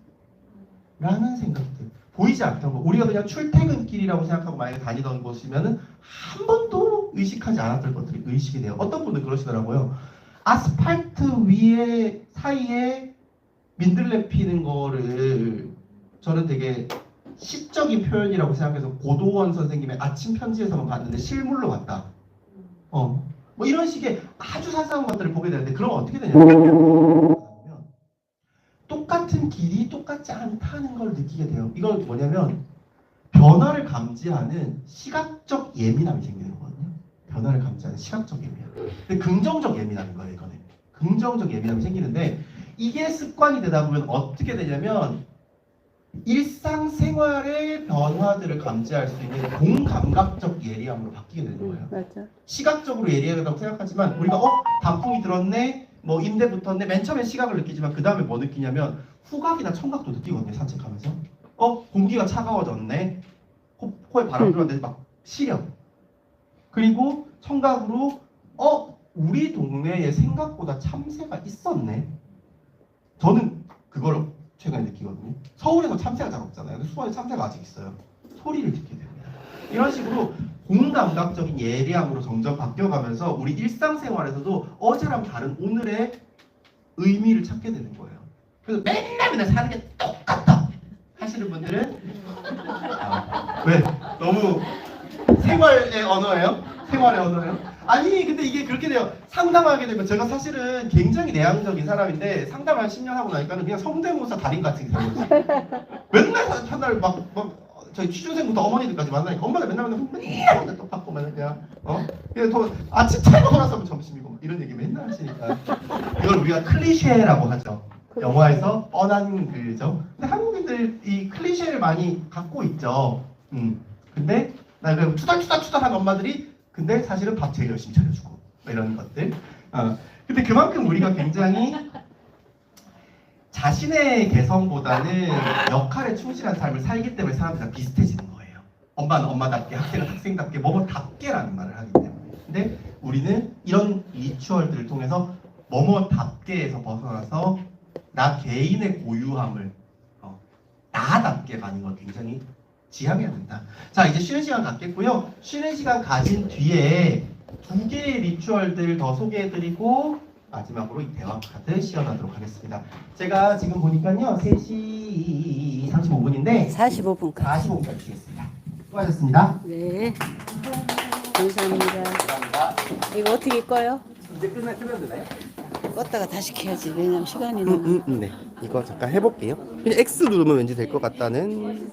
S4: 라는 생각들. 보이지 않던 거. 우리가 그냥 출퇴근길이라고 생각하고 만약에 다니던 곳이면은 한 번도 의식하지 않았던 것들이 의식이 돼요. 어떤 분들 그러시더라고요. 아스팔트 위에 사이에 민들레 피는 거를 저는 되게 시적인 표현이라고 생각해서 고도원 선생님의 아침 편지에서만 봤는데 실물로 봤다. 뭐 이런 식의 아주 사소한 것들을 보게 되는데, 그러면 어떻게 되냐면 똑같은 길이 똑같지 않다는 걸 느끼게 돼요. 이건 뭐냐면 변화를 감지하는 시각적 예민함이 생기는 거거든요. 변화를 감지하는 시각적 예민함. 근데 긍정적 예민함인 거예요, 이거는. 긍정적 예민함이 생기는데 이게 습관이 되다 보면 어떻게 되냐면 일상생활의 변화들을 감지할 수 있는 공감각적 예리함으로 바뀌게 되는 거예요.
S3: 맞아.
S4: 시각적으로 예리하다고 생각하지만 우리가 단풍이 들었네, 뭐 임대부터인데 맨 처음에 시각을 느끼지만 그 다음에 뭐 느끼냐면 후각이나 청각도 느끼거든요. 산책하면서. 공기가 차가워졌네. 코에 바람 들어왔는데 막 시려. 그리고 청각으로 우리 동네에 생각보다 참새가 있었네. 저는 그걸 최근에 느끼거든요. 서울에서 참새가 잘 없잖아요. 근데 수원에 참새가 아직 있어요. 소리를 듣게 됩니다. 이런 식으로 공감각적인 예리함으로 점점 바뀌어가면서 우리 일상생활에서도 어제랑 다른 오늘의 의미를 찾게 되는 거예요. 그래서 맨날 사는 게 똑같다 하시는 분들은 왜? 너무 생활의 언어예요? 생활의 언어예요? 아니 근데 이게 그렇게 돼요. 상담하게 되면 제가 사실은 굉장히 내향적인 사람인데 상담을 한 10년 하고 나니까는 그냥 성대모사 달인 같은 게 되는 거지. 맨날 첫날 막 저희 취준생부터 어머니들까지 만나니까 엄마들 맨날 똑같고 맨날 그냥 그냥 더 아침 차리고 돌아서면 점심이고 이런 얘기 맨날 하시니까 이걸 우리가 클리셰라고 하죠. 영화에서 뻔한 글죠. 근데 한국인들 이 클리셰를 많이 갖고 있죠. 근데 나 그냥 투덜투덜한 엄마들이 근데 사실은 밥 제일 열심히 차려주고 뭐 이런 것들. 근데 그만큼 우리가 굉장히 자신의 개성보다는 역할에 충실한 삶을 살기 때문에 사람들이 다 비슷해지는 거예요. 엄마는 엄마답게, 학생은 학생답게, 뭐뭐답게라는 말을 하기 때문에. 근데 우리는 이런 리추얼들을 통해서 뭐뭐답게에서 벗어나서 나 개인의 고유함을 나답게 가는 걸 굉장히 지향해야 된다. 자, 이제 쉬는 시간 갖겠고요. 쉬는 시간 가진 뒤에 2개의 리추얼들 더 소개해드리고 마지막으로 이 대화 카드 시연하도록 하겠습니다. 제가 지금 보니까요 3시 35분인데
S3: 45분까지.
S4: 45분까지 주겠습니다. 수고하셨습니다.
S3: 네. 감사합니다. 이거 어떻게 꺼요?
S4: 이제 끝면 되나요?
S3: 껐다가 다시 켜야지. 왜냐면 시간이 너무.
S4: 네. 이거 잠깐 해볼게요. 그냥 X 누르면 왠지 될 것 같다는